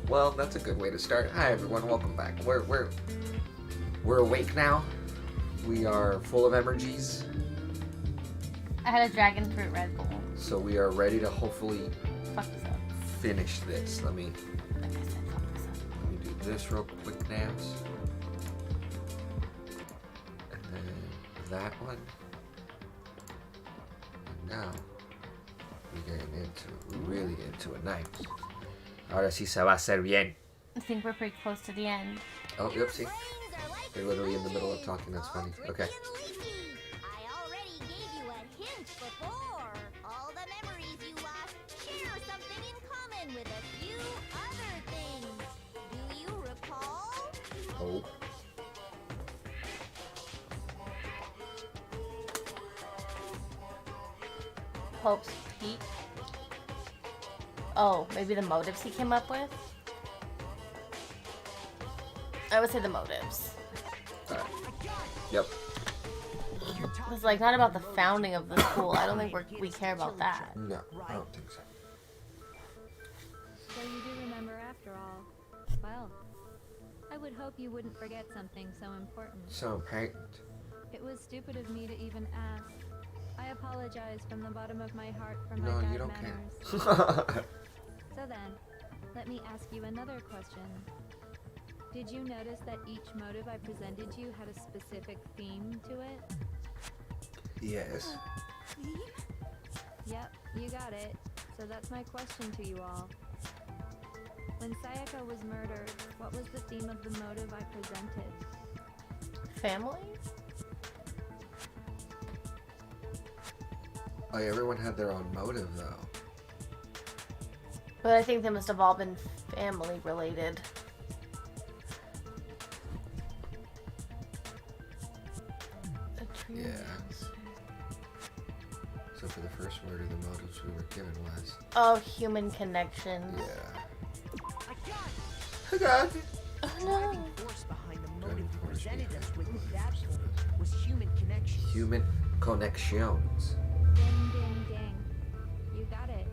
Well, that's a good way to start. Hi everyone, welcome back. We're awake now. We are full of energies. I had a dragon fruit Red Bull. So we are ready to hopefully finish this. Let me do this real quick, Nams. And then that one. And now we're getting really into it. Nice. Ahora sí se va a hacer bien. I think we're pretty close to the end. Oh, yep, see? They're literally in the middle of talking. That's funny. Okay. I already gave you a hint before. All the memories you lost share something in common with a few other things. Do you recall? Oh. Pope's Peak. Oh, maybe the motives he came up with? I would say the motives. Yep. It's like not about the founding of the school. I don't think we care about that. No, I don't think so. So you do remember after all. Well, I would hope you wouldn't forget something so important. So important. It was stupid of me to even ask. I apologize from the bottom of my heart for my No, bad you don't manners. care. So then, let me ask you another question. Did you notice that each motive I presented you had a specific theme to it? Yes. Yep, you got it. So that's my question to you all. When Sayaka was murdered, what was the theme of the motive I presented? Family? Oh, everyone had their own motive, though. But I think they must have all been family related. Yeah. So for the first murder, the motives we were given was... Oh, human connections. Yeah. I got it. Oh no. Force behind the motive you presented us with that was human connection. Human connections. Ding, ding, ding. You got it.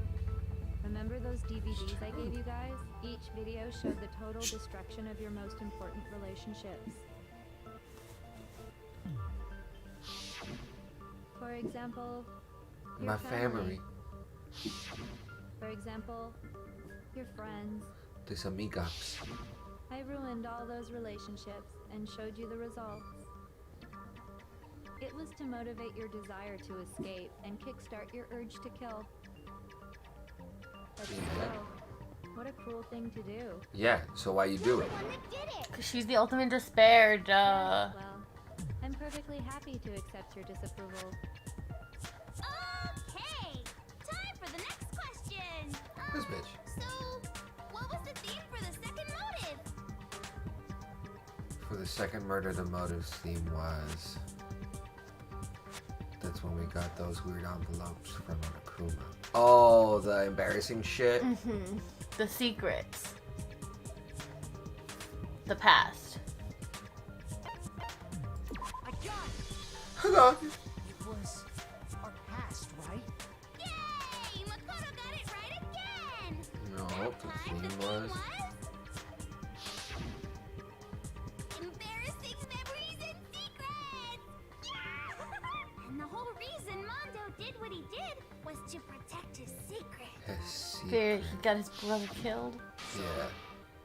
Remember those DVDs I gave you guys? Each video showed the total destruction of your most important relationships. For example, your My family. For example, your friends. Tus amigas. I ruined all those relationships and showed you the results. It was to motivate your desire to escape and kickstart your urge to kill. But still, what a cruel thing to do. Yeah, so why you do it? Cause she's the ultimate despair, duh. Well, I'm perfectly happy to accept your disapproval. Okay, time for the next question. This bitch. So, what was the theme for the second motive? For the second murder, the motives theme was... That's when we got those weird envelopes from Akuma. Oh, the embarrassing shit? Mm-hmm. The secrets. The past. I got it. Hello. It was our past, right? Yay! Makoto got it right again! No, the Time theme the was. Embarrassing memories and secrets! Yeah! And the whole reason Mondo did what he did was to protect his secret. Fear he got his brother killed. Yeah.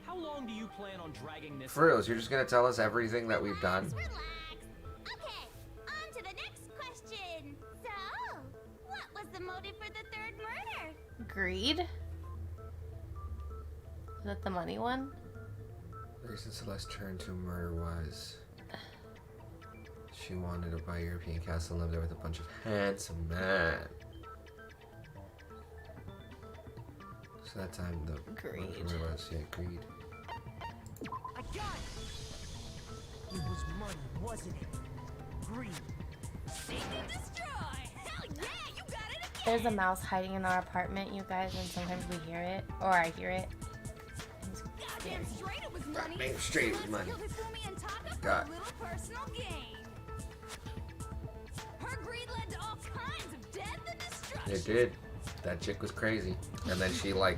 How long do you plan on dragging this? For reals, you're just gonna tell us everything that we've done? Relax. Okay, on to the next question. So, what was the motive for the third murder? Greed? Is that the money one? The reason Celeste turned to murder was she wanted to buy a European castle and live there with a bunch of handsome men. So that time the Greed. murder was, yeah, greed. I got it. It was money, wasn't it? Greed. Seek and destroy! Hell yeah, you got it again! There's a mouse hiding in our apartment, you guys, and sometimes we hear it, or I hear it. It's Goddamn scary. straight it was money! Goddamn straight it was Let's money. kill Hifumi and Taka for God. a little personal gain. Her greed led to all kinds of death and destruction. It did. That chick was crazy. And then she, like,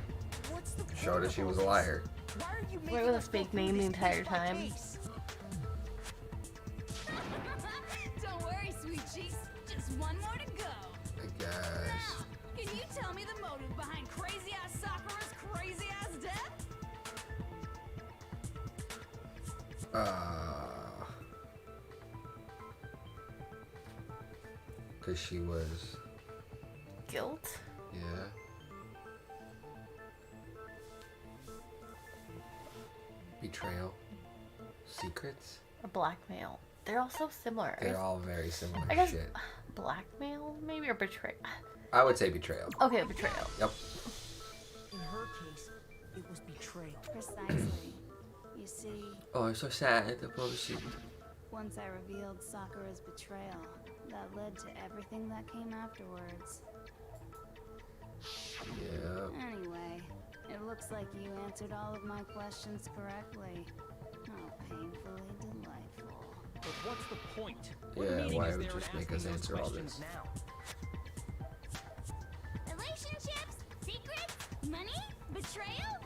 What's the showed us she was a liar. Why are you Where making was us this go fake through name the this entire case by time? case? Don't worry, sweet cheeks. Just one more to go. I guess. Can you tell me the motive behind crazy-ass Sakura's crazy-ass death? Cause she was, Guilt? yeah. Betrayal. Secrets. Or blackmail? They're all so similar. They're all very similar I guess shit. blackmail, maybe, or betrayal. I would say betrayal. Okay, betrayal. Yep. In her case, it was betrayal. Precisely. You see, Oh, I'm so sad. The bullshit. once I revealed Sakura's betrayal, that led to everything that came afterwards. Yeah. Anyway, it looks like you answered all of my questions correctly. How painfully delightful. But what's the point? Yeah, meaning why is would there just in make asking us those answer all questions this? now? Relationships? Secrets? Money? Betrayal?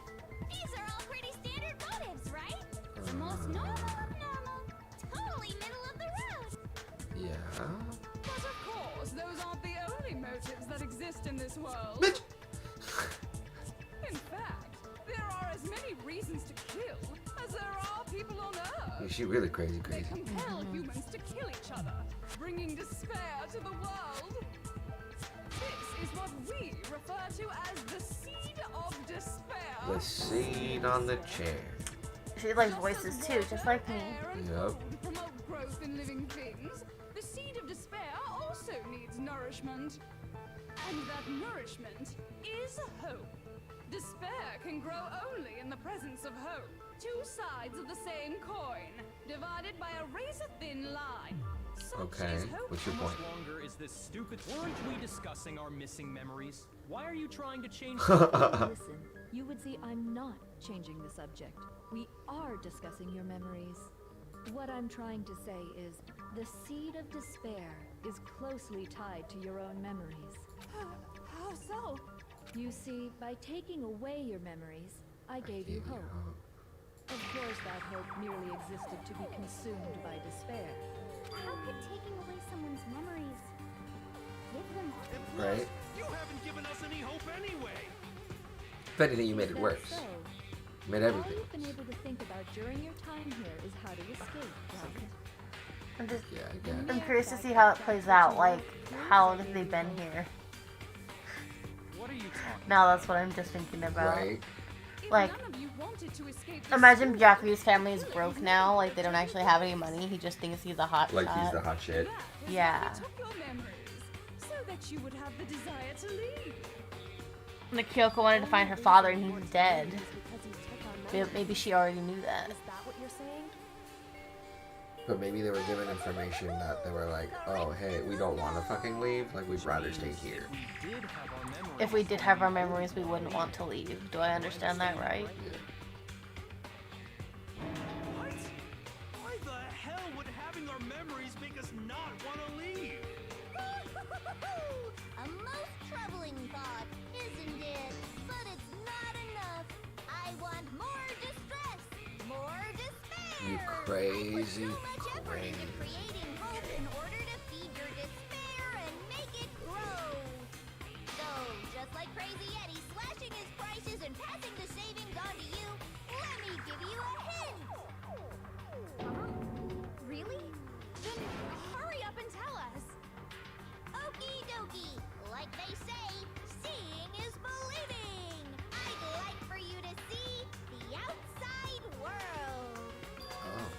These are all pretty standard motives, right? The most normal of normal. Totally middle of the road. Yeah. But of course, those aren't the only motives that exist in this world. Bitch. In fact, there are as many reasons to kill as there are people on Earth. She really crazy, They crazy. compel humans to kill each other, bringing despair to the world. This is what we refer to as the seed of despair. The seed on the chair. She likes voices too, just like me. Air and Yep. food promote growth in living things. The seed of despair also needs nourishment. And that nourishment is hope. Despair can grow only in the presence of hope. Two sides of the same coin, divided by a razor-thin line. Such Okay, is hope. what's your How point? much longer is this stupid? Weren't we discussing our missing memories? Why are you trying to change? Listen, you would see I'm not changing the subject. We are discussing your memories. What I'm trying to say is, the seed of despair is closely tied to your own memories. How so? You see, by taking away your memories, I gave you hope. Of course, that hope merely existed to be consumed by despair. How could taking away someone's memories give them hope? Right? You haven't given us any hope anyway. If anything, you made Is it that worse. so? You made All everything. you've been able to think about during your time here is how to escape, right? I'm just, Yeah, I guess. I'm curious to see how it plays out. Like, how long have they been here? What are you talking? Now that's what I'm just thinking about. Right? If Like, none of you wanted to escape imagine despair, Byakuya's family is broke now. Like, they don't actually have any money. He just thinks he's a hot Like shot. he's the hot shit. that was Yeah. why he took your memories, so that you would have the desire to leave. And Kyoko wanted to find her father and he's dead. Because he took our memories. Maybe she already knew that. Is that what you're saying? But maybe they were given information that they were like, oh, hey, we don't want to fucking leave. Like, we'd rather stay here. If we did have our memories, we wouldn't want to leave. Do I understand that right? Yeah. What? Why the hell would having our memories make us not want to leave? A most troubling thought, isn't it? But it's not enough. I want more distress, more despair. You crazy, I put so much effort into crazy. creating hope in order to feed your despair and make it grow. So, just like Crazy Eddie slashing his prices and passing the savings on to you, let me give you a hint. Really? Then hurry up and tell us. Okie dokie. Like they say, seeing is believing. I'd like for you to see the outside world. Oh.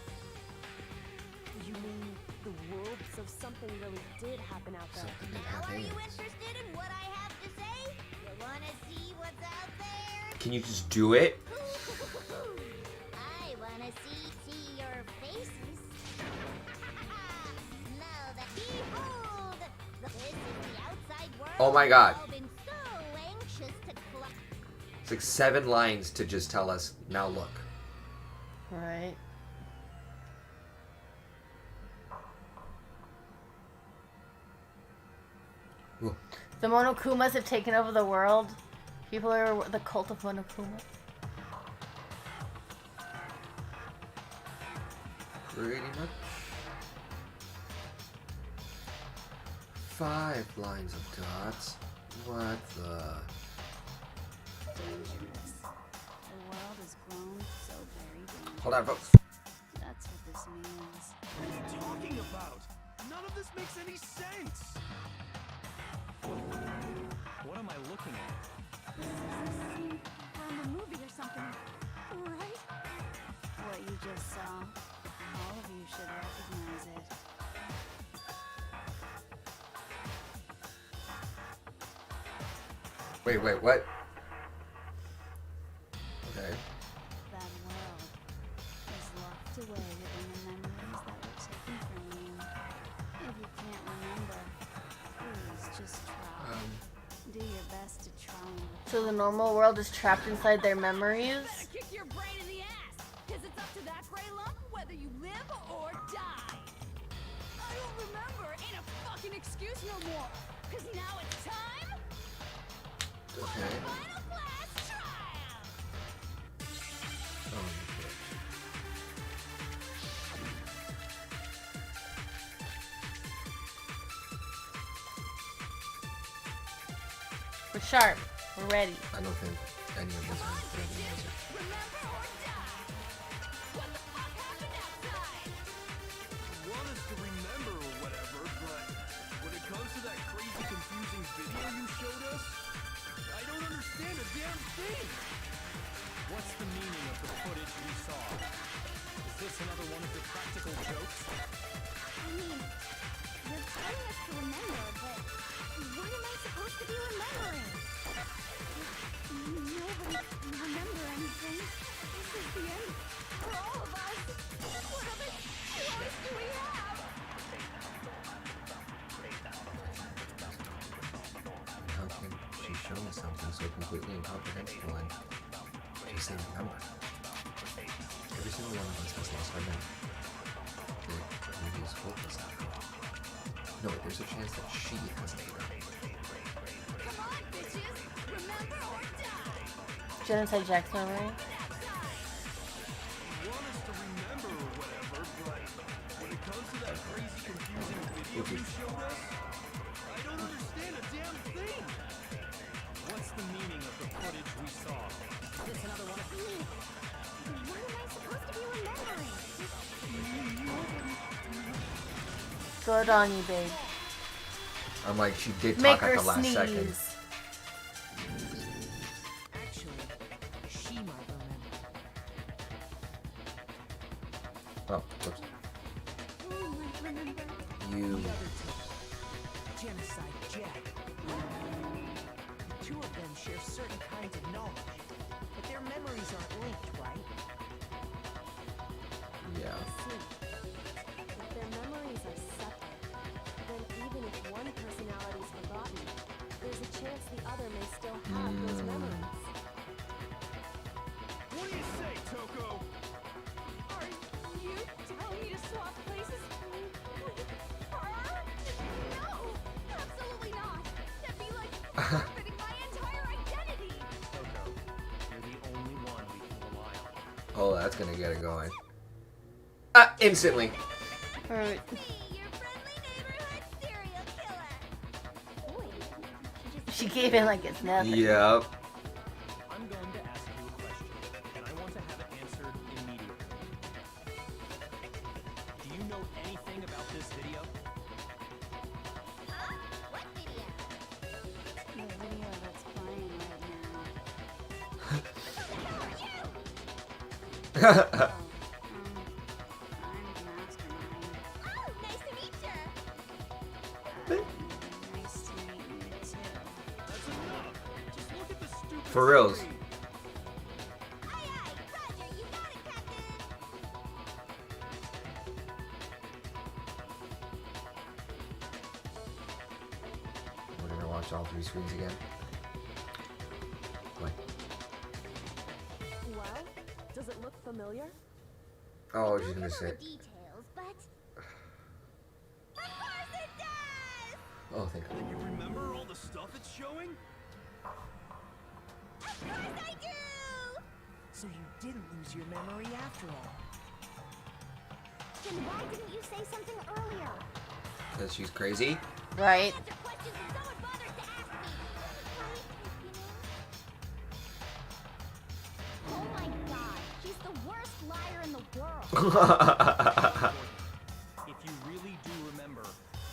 You mean the world, so something really did happen out there? Something did Now, have are you hands. interested in what I have to say? You wanna see what's out there? Can you just do it? I wanna see your faces. Now that behold, this is the outside world. Oh my God. I've been so anxious to It's like 7 lines to just tell us, now look. Right. Ooh. The Monokumas have taken over the world. People are the cult of Monokuma. Pretty much. 5 lines of dots. What the? Dangerous. The world has grown so very dangerous. Hold on, folks. That's what this means. What are you talking about? None of this makes any sense. What am I looking at? Scene from a movie or something, right? What you just saw, all of you should recognize it. Wait, what? Okay. That world is locked away within the memories that were taken from you. If you can't remember, please just try. Do your best to try and So the normal world is trapped inside their memories. Kick your brain in the ass, because it's up to that gray lump whether you live or die. I don't remember. Ain't a fucking excuse no more. Because now it's time for Okay. the final class trial. Oh, shit. We're sharp. We're ready. I don't think any of this is really music. Remember or die. What the fuck happened outside? You want us to remember or whatever, but when it comes to that crazy, confusing video you showed us, I don't understand a damn thing. What's the meaning of the footage we saw? Is this another one of your practical jokes? I mean, you're telling us to remember, but what am I supposed to be remembering? Nobody can remember anything. This is the end for all of us. What other choice do we have? How can she show me something so completely incomprehensible and just say remember? Every single one of us has lost our memory. Maybe it's hopeless after all. No, there's a chance that she has made her. Come on, bitches. Remember or die. Genocide Jack's memory. You want us to remember or whatever, but when it comes to that crazy, confusing video you showed us, I don't understand a damn thing. What's the meaning of the footage we saw? Is this another one of What am I supposed to be remembering? Good on you, babe. I'm like, she did Make talk at her the last second. sneeze. Actually, she might remember. Oh, whoops. Who might remember? You. Genocide Jack. The two of them share certain kinds of knowledge, but their memories aren't linked, right? Yeah. chance the other may still have those memories. What do you say, Toko? Are you telling me to swap places with her? No, absolutely not. That'd be like forfeiting my entire identity. Toko, you're the only one we can rely on. Oh, that's gonna get it going. Instantly. Right. Me, your friendly neighborhood serial killer. Wait, She gave in like it's nothing. Yep. I'm going to ask you a question, and I want to have it answered immediately. Do you know anything about this video? Huh? What video? the video that's playing right now. I'm the mastermind. Oh, nice to meet you. Nice to meet you too. That's enough. Just look at the stupid For reals. screen. Aye, aye. Roger, you got it, Captain. We're gonna watch all 3 screens again. What? Well, does it look familiar? Oh, she's Don't gonna know say. the details, but of course it does. Oh, thank God. You remember all the stuff it's showing? Of course I do. So you didn't lose your memory after all. Then why didn't you say something earlier? Because she's crazy. Right. Answer questions and someone bothers to ask me. Oh my God, she's the worst liar in the world. If you really do remember,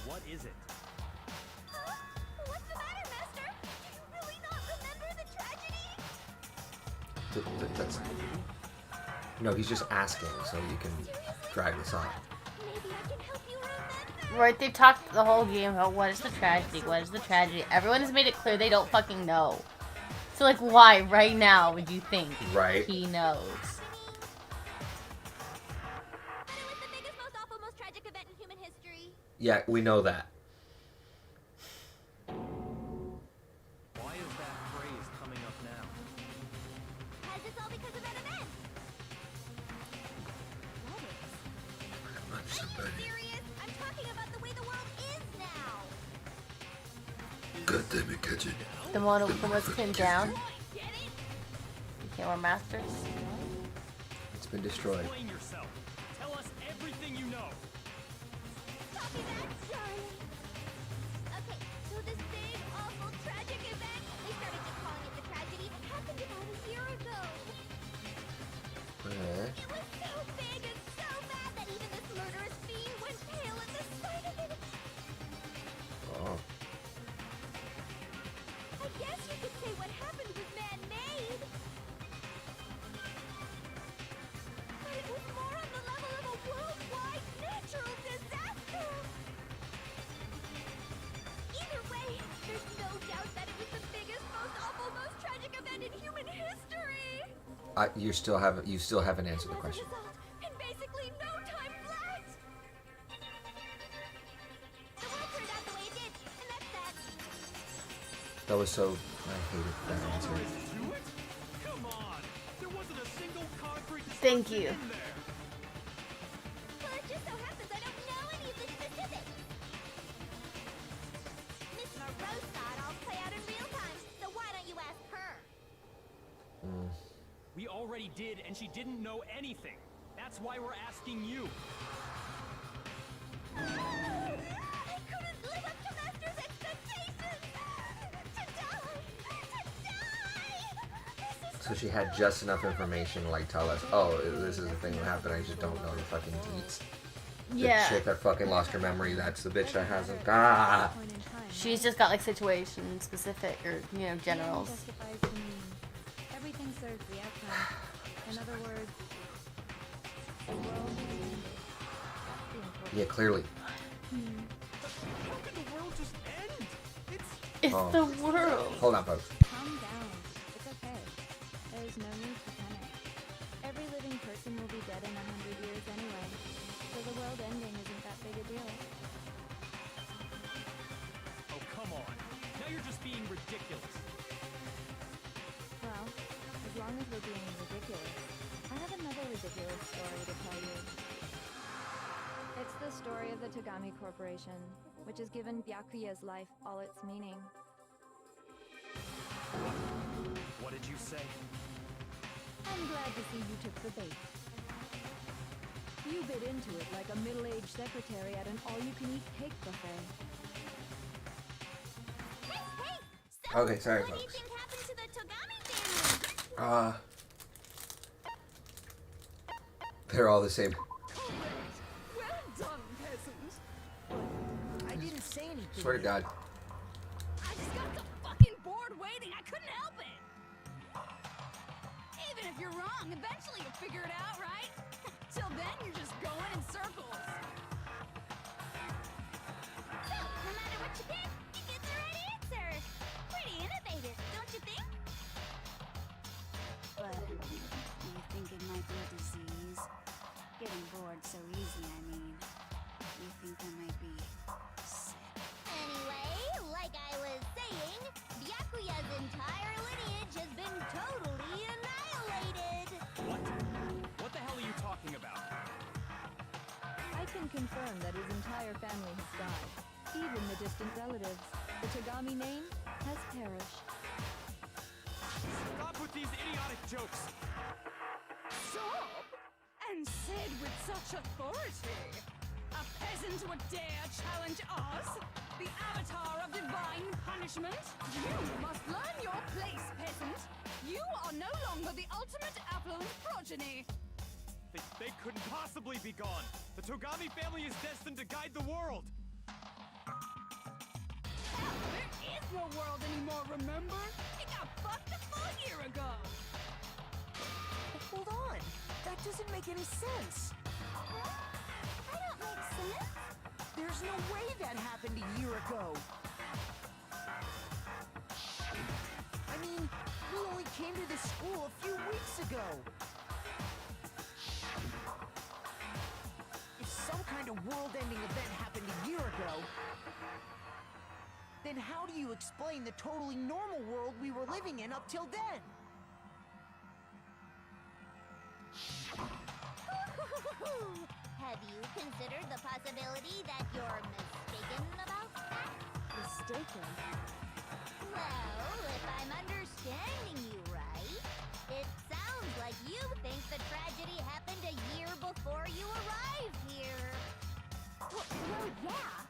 what is it? Huh? What's the matter, Master? Do you really not remember the tragedy? That's. No, he's just asking, so you can drag this on. Maybe I can help you remember. Right, they've talked the whole game about what is the tragedy, what is the tragedy. Everyone has made it clear they don't fucking know. So like why right now would you think Right. he knows? But it was the biggest, most awful, most tragic event in human history. Yeah, we know that. Why is that phrase coming up now? As it's all because of that event. Are you serious? I'm talking about the way the world is now. God damn it, catch it. The one who was pinned down. Get it? You can't wear masters. It's been destroyed. Explain yourself. Tell us everything you know. Copy that, Charlie. Okay, so this big, awful, tragic event, we started just calling it the tragedy, happened about a year ago. It was so big and so bad that even this murderous fiend went pale at the sight of it. Oh. I guess you could say what happened was man-made. But it was more on the level of a worldwide natural disaster. Either way, there's no doubt that it was the biggest, most awful, most tragic event in human history. You still haven't answered the As a question. result, in basically no time flat. The world turned out the way it did, and that's that. That was so. I hated that answer. To it? Come on. There wasn't a single concrete Thank destruction you. in there. Well, it just so happens I don't know any of the specifics. Miss Moreau saw it all play out in real time, so why don't you ask her? We already did, and she didn't know anything. That's why we're asking you. I couldn't live up to Master's expectations! To die! This is So she had just enough information to like tell us, oh, this is the thing that happened. I just don't know the fucking deets. The Yeah. chick that fucking lost her memory. That's the bitch that hasn't. Ah. Point in time, She's just got like situation specific or generals. justifies the means. Everything serves the outcome. In other words, the world is ended. That's the important. Yeah, clearly. How could the world just end? It's Oh. the world. Hold on, folks. Calm down. It's okay. There's no need to panic. Every living person will be dead in 100 years anyway, so the world ending isn't that big a deal. Oh, come on. Now Now you're just being ridiculous. Well, as long as we're being ridiculous, I have another ridiculous story to tell you. It's the story of the Togami Corporation, which has given Byakuya's life all its meaning. What did you say? I'm glad to see you took the bait. You bit into it like a middle-aged secretary at an all-you-can-eat cake buffet. Hey! Okay, sorry, What do you folks. think happened to the Togami family? They're all the same. Well done, peasant. I didn't say anything. Swear to God. I just got so fucking bored waiting, I couldn't help it. Even if you're wrong, eventually you'll figure it out, right? Till then, you're just going in circles. So, no matter what you pick, you get the right answer. Pretty innovative, don't you think? But do you think it might be a disease? Getting bored so easy, I mean. You think I might be sick? Anyway, like I was saying, Byakuya's entire lineage has been totally annihilated. What? What the hell are you talking about? I can confirm that his entire family has died. Even the distant relatives. The Togami name has perished. Stop with these idiotic jokes. Stop! And said with such authority. A peasant would dare challenge us? The avatar of divine punishment? You must learn your place, peasant. You are no longer the ultimate affluent progeny. They couldn't possibly be gone. The Togami family is destined to guide the world. There is no world anymore, remember? It got fucked a full year ago. Hold on. That doesn't make any sense. I don't make sense. There's no way that happened a year ago. I mean, we only came to this school a few weeks ago. If some kind of world-ending event happened a year ago, then how do you explain the totally normal world we were living in up till then? Have you considered the possibility that you're mistaken about that? Mistaken? Well, if I'm understanding you right, it sounds like you think the tragedy happened a year before you arrived here. Well, yeah.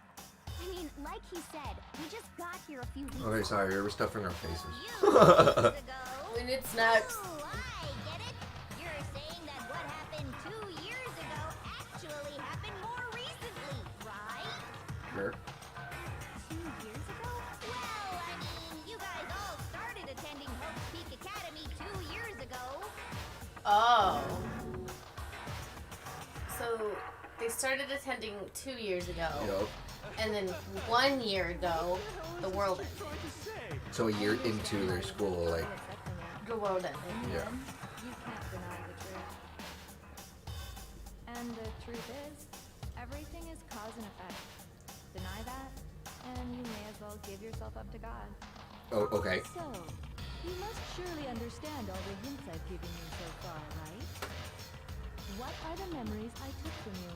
I mean, like he said, we just got here a few weeks Okay, sorry, we're stuffing our faces. You years ago. When it's snacks. Oh, I get it. You're saying that what happened 2 years ago actually happened more recently, right? Sure. 2 years ago? Well, I mean, you guys all started attending Hope's Peak Academy 2 years ago. Oh. So they started attending 2 years ago. Yup. And then 1 year ago, the world ended. So a year into their school, like, The world ended. yeah. You can't deny the truth. And the truth is, everything is cause and effect. Deny that, and you may as well give yourself up to God. Oh, okay. So, you must surely understand all the hints I've given you so far, right? What are the memories I took from you?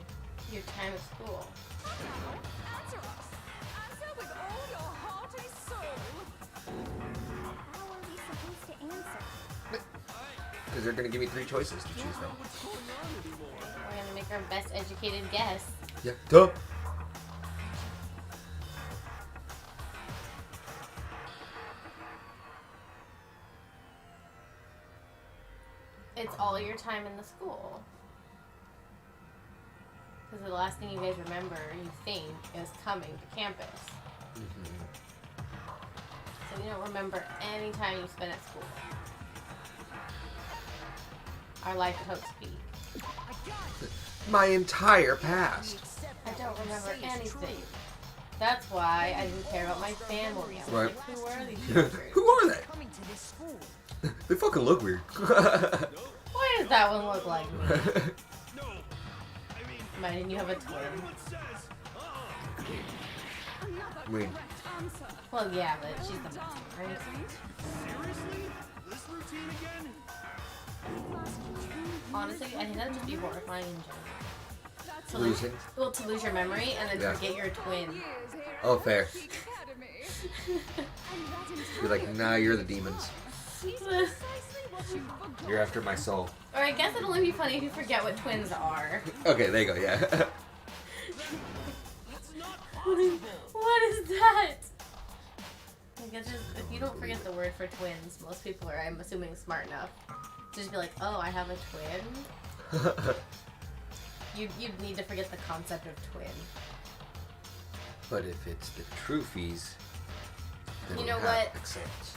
Your time at school. Now, answer us. Answer with all your hearty soul. How are we supposed to answer? Because they're going to give me 3 choices to choose from. We're gonna make our best educated guess. Yeah. Duh. It's all your time in the school. Because the last thing you guys remember, you think, is coming to campus. So you don't remember any time you spent at school. Our life at Hope's Peak. My entire past. I don't remember anything. That's why I didn't care about my family. I was Right. like, who are these creatures? Who are they? Coming to this school. They fucking look weird. Why does that one look like me? No. I mean, Why didn't you have a twin? what everyone says. Another I mean, answer. Well, yeah, but she's the best, right? Seriously? This routine again? Honestly, I think that'd just be horrifying in general. To losing. Well, to lose your memory and then Yeah. forget your twin. Oh, fair. Academy. You're like, nah, you're the demons. Or You're after my soul. I guess it'll only be funny if you forget what twins are. Okay, there you go, yeah. What is that? I guess if you don't forget the word for twins, most people are, I'm assuming, smart enough to just be like, oh, I have a twin. You'd need to forget the concept of twin. But if it's the Troofies, then You we know have what? acceptance.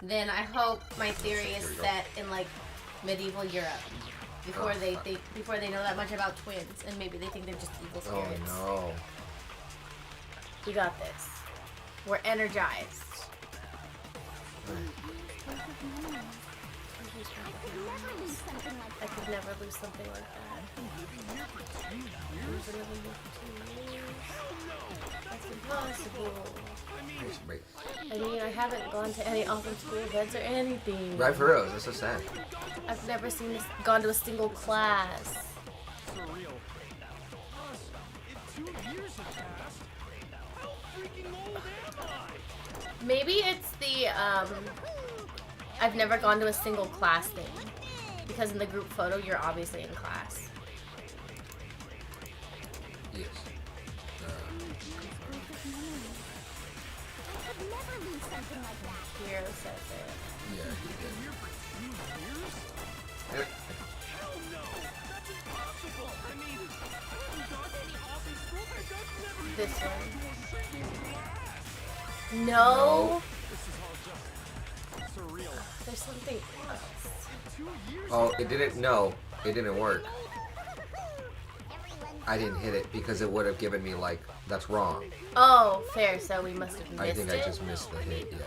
Then I hope my theory is There we go. set in like medieval Europe before before they know that much about twins, and maybe they think they're just evil Oh spirits. no. We got this. We're energized. I could never lose something like that. That's impossible. Wait. I mean, I haven't gone to any awesome school events or anything. Right for reals, that's so sad. I've never gone to a single class. Surreal. Plus, if 2 years have passed, how freaking old am I? Maybe it's the, I've never gone to a single class thing. Because in the group photo, you're obviously in class. Yes. Hero says it. Yeah, he did. Here for 2 years? Hell no! That's impossible! I mean, I haven't gone to any awesome school. I've never even This gone one. to a single class. No! This is all just surreal. There's something else. 2 years Oh, it didn't. No, it didn't work. I didn't hit it because it would have given me like that's wrong. Oh, fair, so we must have missed I think it. I just missed the hit. Yeah.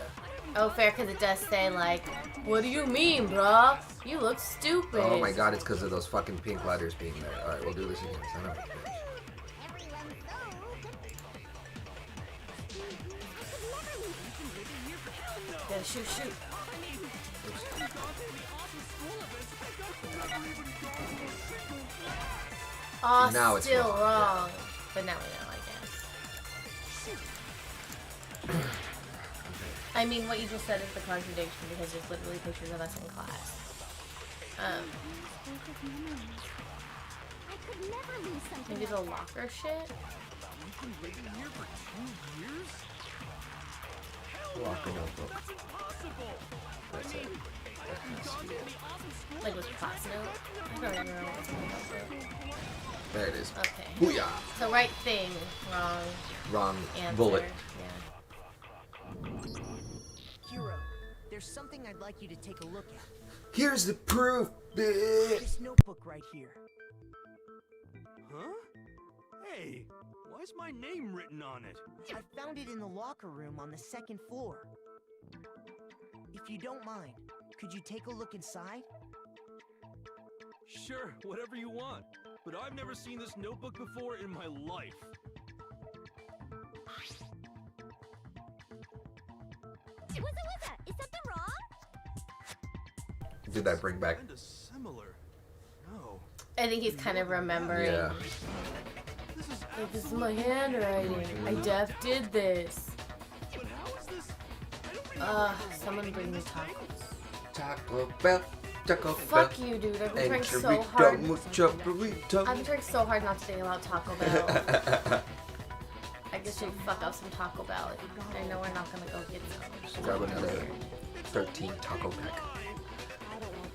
Oh, fair, because it does say, like, what do you mean, bruh? You look stupid. Oh my god, it's because of those fucking pink letters being there. Alright, we'll do this again. Son of a bitch. Yeah, shoot. Oh, Now it's still wrong, wrong. But now we know, I guess. I mean, what you just said is the contradiction because there's literally pictures of us in class. Maybe the locker shit? Locker notebook. That's it. Like with class note? I don't even know what's going on. There it is. Okay. Booyah! So right thing, wrong Wrong answer. bullet. Yeah. Hero, there's something I'd like you to take a look at. Here's the proof, bitch! This notebook right here. Huh? Hey, why is my name written on it? I found it in the locker room on the 2nd floor. If you don't mind, could you take a look inside? Sure, whatever you want. But I've never seen this notebook before in my life. Wizza, is something wrong? Did that bring back? Kinda similar. No. I think he's kind of remembering. Yeah. This is Like, this is my handwriting. I did this. But how is this? I don't Someone bring me tacos. Taco Bell. Taco Bell. Fuck you, dude. I've been trying so hard. I've been trying so hard not to think about Taco Bell. I guess should fuck up some Taco Bell. I know we're not gonna go get some. Grab another 13 taco pack.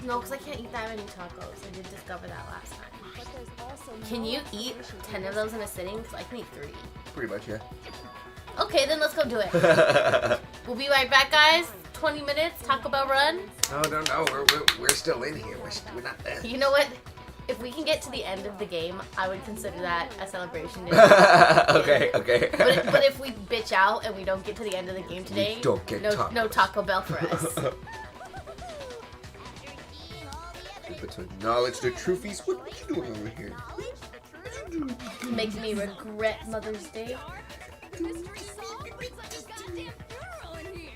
No, because I can't eat that many tacos. I did discover that last time. Can you eat 10 of those in a sitting? Because I can eat 3. Pretty much, yeah. Okay, then let's go do it. We'll be right back, guys. 20 minutes, Taco Bell run. No. We're still in here. We're not there. You know what? If we can get to the end of the game, I would consider that a celebration day. Okay. But if we bitch out and we don't get to the end of the game today, We don't get no Taco Bell for us. But to acknowledge the trophies, what are you doing over here? Makes me regret Mother's Day. mystery solved, but it's like a goddamn funeral in here.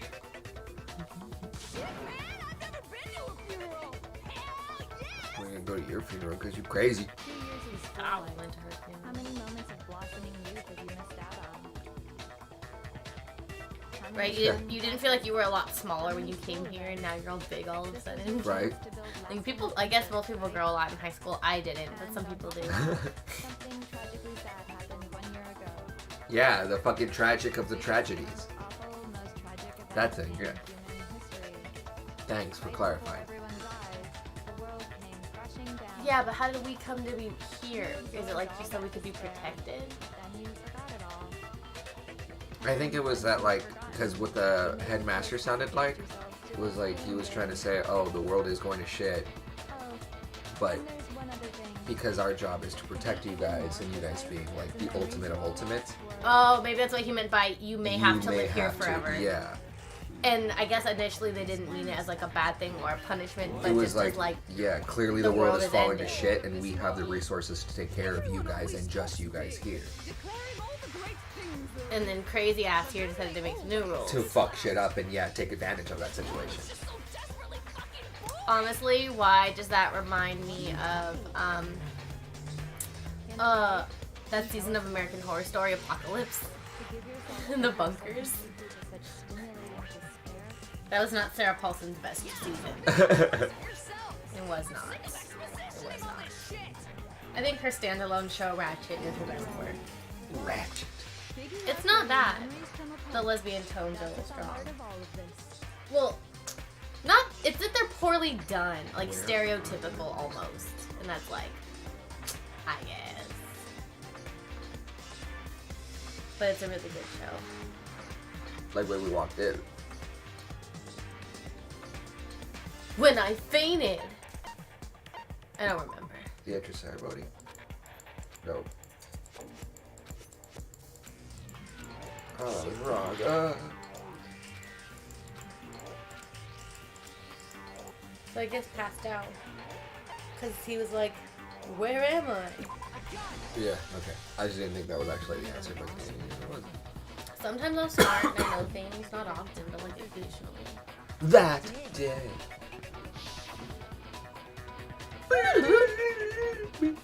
Shit, man, I've never been to a funeral. Hell yeah! We're gonna go to your funeral because you're crazy. 2 years in school Oh, life. we went to her How funeral. many moments of blossoming youth have you missed out on? How many Right, times you didn't feel like you were a lot smaller when you came here, and now you're all big all of a sudden. Right. Like people, I guess most people grow a lot in high school. I didn't, but some people do. Something tragically sad happened 1 year ago. Yeah, the fucking tragic of the tragedies. Most awful, most tragic event That thing, in yeah. human history. Thanks for Right clarifying. before everyone's eyes, the world came crashing down. Yeah, but how did we come to be here? Is it like just so we could be protected? Then you forgot it all. I think it was that, like, because what the headmaster sounded like was like he was trying to say, oh, the world is going to shit, Oh, but and there's one other thing. because our job is to protect you guys, and you guys being like the ultimate of ultimates, Oh, maybe that's what he meant by you may have you to may live here have to- forever. Yeah, And I guess initially they didn't mean it as like a bad thing or a punishment, but it was just like, as like yeah, clearly the the world world is is falling to ending. shit, and we have the resources to take care of you guys and just you guys here Declaring all the great things that and then crazy ass here decided to make some new rules. to fuck shit up and yeah, take advantage of that situation. just so desperately fucking bored. Honestly, why does that remind me of that season of American Horror Story Apocalypse? In the bunkers. That was not Sarah Paulson's best season. It was not. It was not. I think her standalone show Ratchet is her best work. Ratchet. It's not bad. The lesbian tones are really strong. Well, not. It's that they're poorly done, like stereotypical almost, and that's like, I guess. But it's a really good show. Like when we walked in. When I fainted. I don't remember. The entrance ceremony. No. Oh, I was wrong. So I guess passed out. Because he was like, where am I? Yeah, okay. I just didn't think that was actually the answer, but it was. Sometimes I'm smart and I know things, not often, but like occasionally. That day.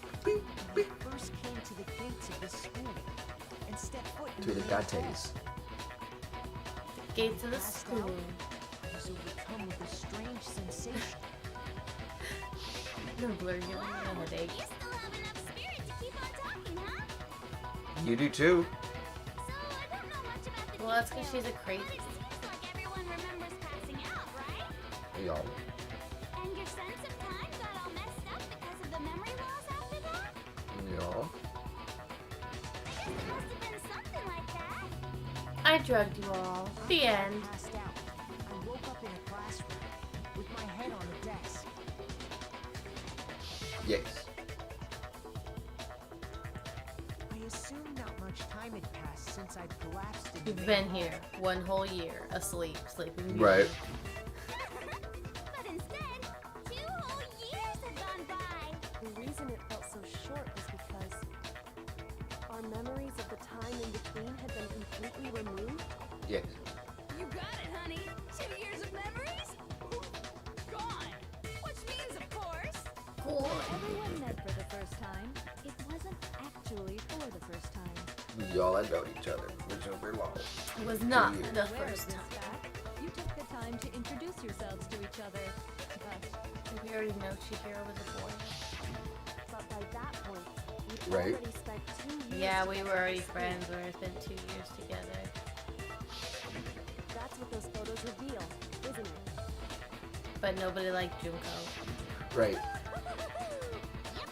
First came to the gates of the school and stepped foot To the Gates. Gates of the school. I was overcome with a strange sensation. No blur, you're on a headache. You still have enough spirit to keep on talking, huh? You do too. So I don't know much about the Well, that's because details, she's a crazy. but it seems like everyone remembers passing out, right? Y'all. And your sense of time got all messed up because of the memory loss after that? Y'all. I guess it must have been something like that. I drugged you all. The end. I passed out. I woke up in a classroom with my head on the desk. Yes. I assume not much time had passed since I collapsed in You've the been main here hall. 1 whole year, asleep, sleeping beauty. Right. But instead, 2 whole years had gone by. The reason it felt so short was because our memories of the time in between had been completely removed. Yes. You got it, honey. 2 years of memories? Gone. Which means, of course, Cool. Everyone met for the first time. It wasn't actually for the first time. Y'all had known each other for super long. It was not Weird. the Aware of first this time. fact, you took the time to introduce yourselves to each other. But We already know Chihiro was a boy. But by that point, we'd Right. already spent 2 years Yeah, we were already together. friends. We already spent 2 years together. That's what those photos reveal, isn't it? But nobody liked Junko. Right. Yep,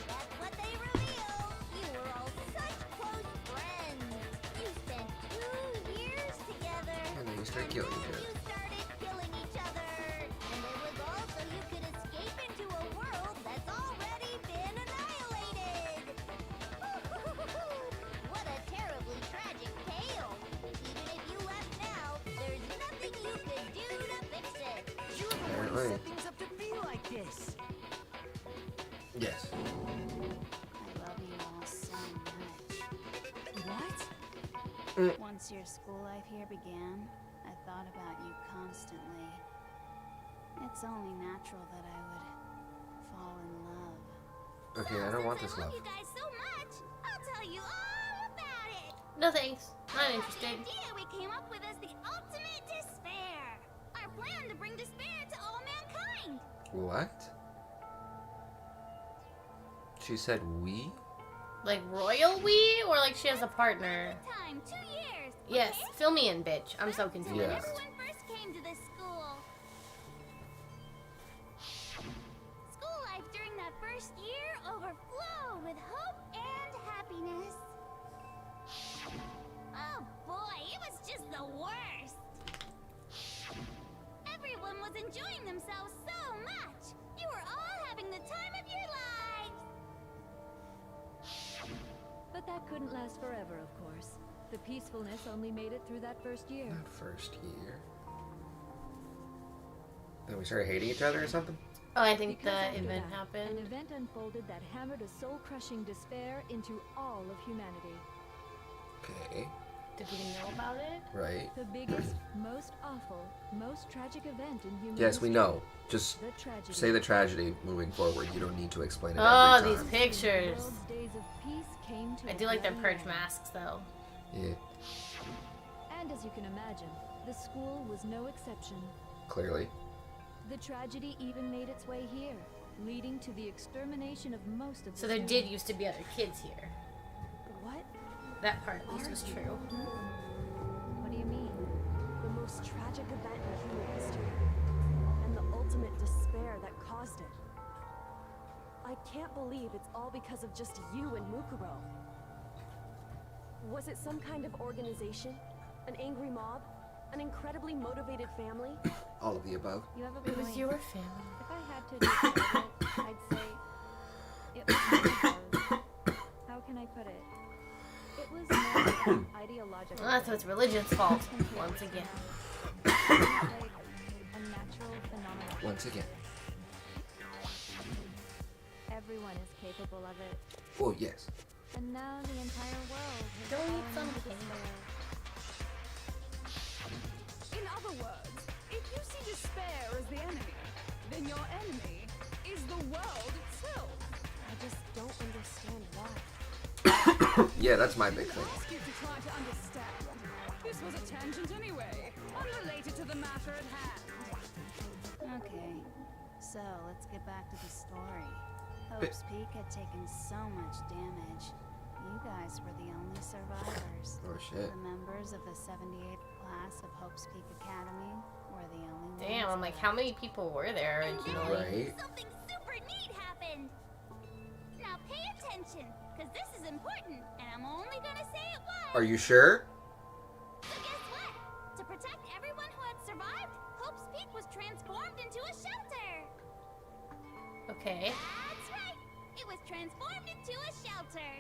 that's what they reveal. You were all such close friends. You spent 2 years together. And then you start killing each other. You started killing each other. And it was all so you could escape into a world that's already been annihilated. What a terribly tragic tale. Even if you left now, there's nothing you could do to fix it. You're the one who Apparently. set things up to be like this. Since your school life here began, I thought about you constantly. It's only natural that I would fall in love. Okay, I don't want this I love love. you guys so much. I'll tell you all about it. No thanks. Not The interested. idea we came up with is the ultimate despair. Our plan to bring despair to all mankind. What? She said we? Like royal we, or like she has a partner? Time, 2 years. Yes, okay? fill me in, bitch. I'm so confused. Yeah. Everyone first came to this school. School life during that first year overflowed with hope and happiness. Oh boy, it was just the worst. Everyone was enjoying themselves so much. You were all having the time of your lives. But that couldn't last forever, of course. The peacefulness only made it through that first year. That first year. Then we started hating each other or something? Oh, I think Because the after event that, happened. An event unfolded that hammered a soul-crushing despair into all of humanity. Okay. Did we know about it? Right. The biggest, most awful, most tragic event in human Yes, we history. know. Just The tragedy. say the tragedy moving forward. You don't need to explain it Oh, every these time. pictures. The world's days of peace came to I a do like their bloody purge end. masks, though. Yeah, And as you can imagine, the school was no exception. clearly. The tragedy even made its way here, leading to the extermination of most of the So there did students. used to be other kids here. What? That part at least was true. What do you mean? The most tragic event in human history. And the ultimate despair that caused it. I can't believe it's all because of just you and Mukuro. Was it some kind of organization? An angry mob? An incredibly motivated family? All of the above. You have a It point. was your family. If I had to describe it, I'd say it was one of those. How can I put it? It was more of an ideological. Well, that's what's religion's fault, once again. like a natural phenomenon. Once again. Everyone is capable of it. Oh, yes. And now the entire world has Don't eat fallen into something. despair. In other words, if you see despair as the enemy, then your enemy is the world itself. I just don't understand why. Yeah, that's my big thing. Ask you to try to understand. This was a tangent anyway, unrelated to the matter at hand. Okay, so let's get back to the story. Hope's Peak had taken so much damage. You guys were the only survivors. Oh, shit. The members of the 78th class of Hope's Peak Academy were the only Damn, ones I'm like, left. how many people were there And originally? Right. something super neat happened. Now pay attention, because this is important, and I'm only gonna say it once. Are you sure? So guess what? To protect everyone who had survived, Hope's Peak was transformed into a shelter. Okay. That's right. It was transformed into a shelter.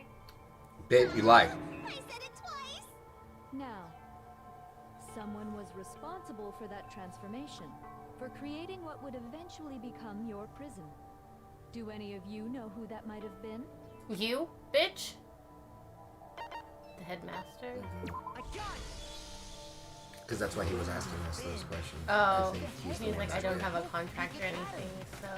Bitch, you lied. I said it twice. Now, someone was responsible for that transformation, for creating what would eventually become your prison. Do any of you know who that might have been? You, bitch? The headmaster? I got it! Because that's why he was asking us those questions. Oh, I think he's the he's one like, I that's don't good. have a contract or anything, so...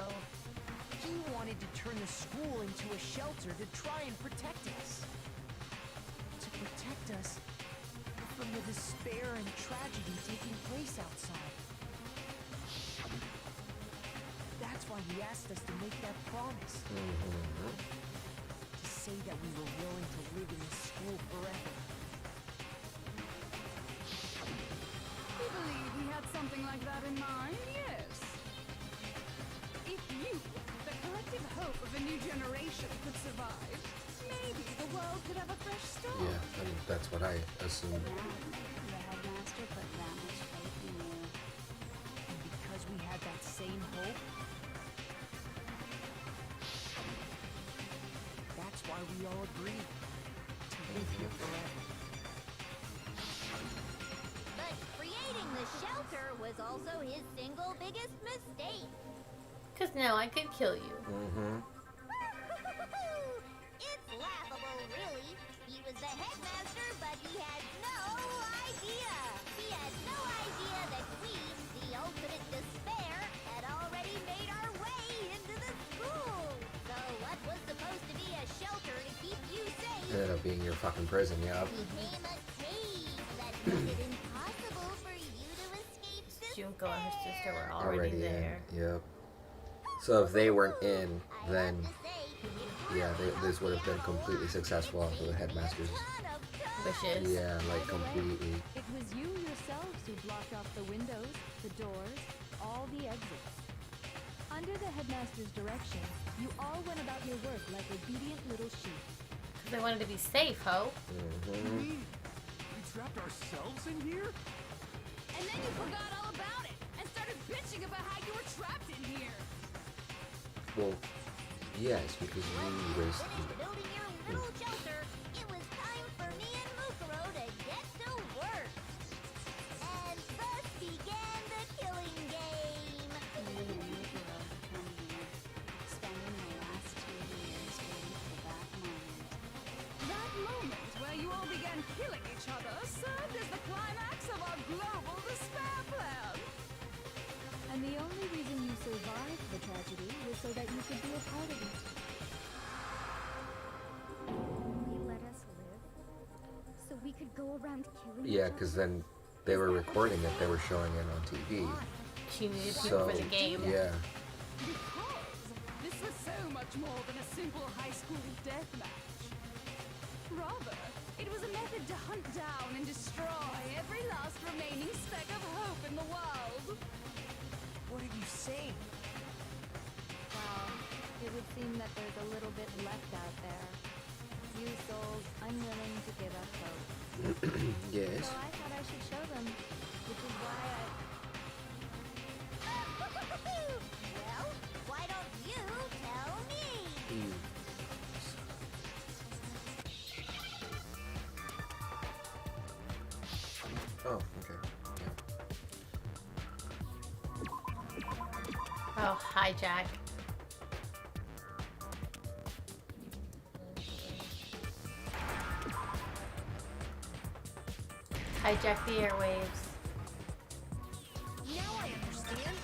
He wanted to turn the school into a shelter to try and protect us. To protect us from the despair and tragedy taking place outside. That's why he asked us to make that promise. Mhm. To say that we were willing to live in this school forever. We believe he had something like that in mind, yes. If you, the collective hope of a new generation, could survive, maybe the world could have a fresh start. Yeah, I mean, that's what I assumed. Yeah, the headmaster put that much faith in you. And because we had that same hope, that's why we all agreed to live here forever. But creating the shelter was also his single biggest mistake. Because now I could kill you. Mm-hmm. It's laughable, really. He was the headmaster, but he had no idea! He had no idea that we, the ultimate despair, had already made our way into the school! So what was supposed to be a shelter to keep you safe Ended up being your fucking prison, yeah. became a cave that made it impossible for you to escape this Junko and her sister were already there. in. Yep. So if they weren't in, then yeah, this would have been completely successful after the headmasters. Wishes. Yeah, like completely. It was you yourselves who blocked off the windows, the doors, all the exits. Under the headmaster's direction, you all went about your work like obedient little sheep. They wanted to be safe, ho. We trapped ourselves in here? And then you forgot all about it and started bitching about how you were trapped in here. Well, yes, because we was. Finished building your little shelter, it was time for me and Mukuro to get to work. And thus began the killing game. Spending the last 2 years waiting for that moment. That moment where you all began killing each other served as the climax of our global despair plan. And the only reason you survived the tragedy was so that you could be a part of it. You let us live? So we could go around killing Yeah, each because then they were recording it. They were showing it on TV. She needed people So for the game. yeah. Because this was so much more than a simple high school death match. Rather, it was a method to hunt down and destroy every last remaining speck of hope in the world. What are you saying? Well, it would seem that there's a little bit left out there. Few souls unwilling to give up hope. Yes. So I thought I should show them, which is why Well, why don't you tell me? Oh, okay. Oh, hi, Jack. Hijack the airwaves. Now I understand.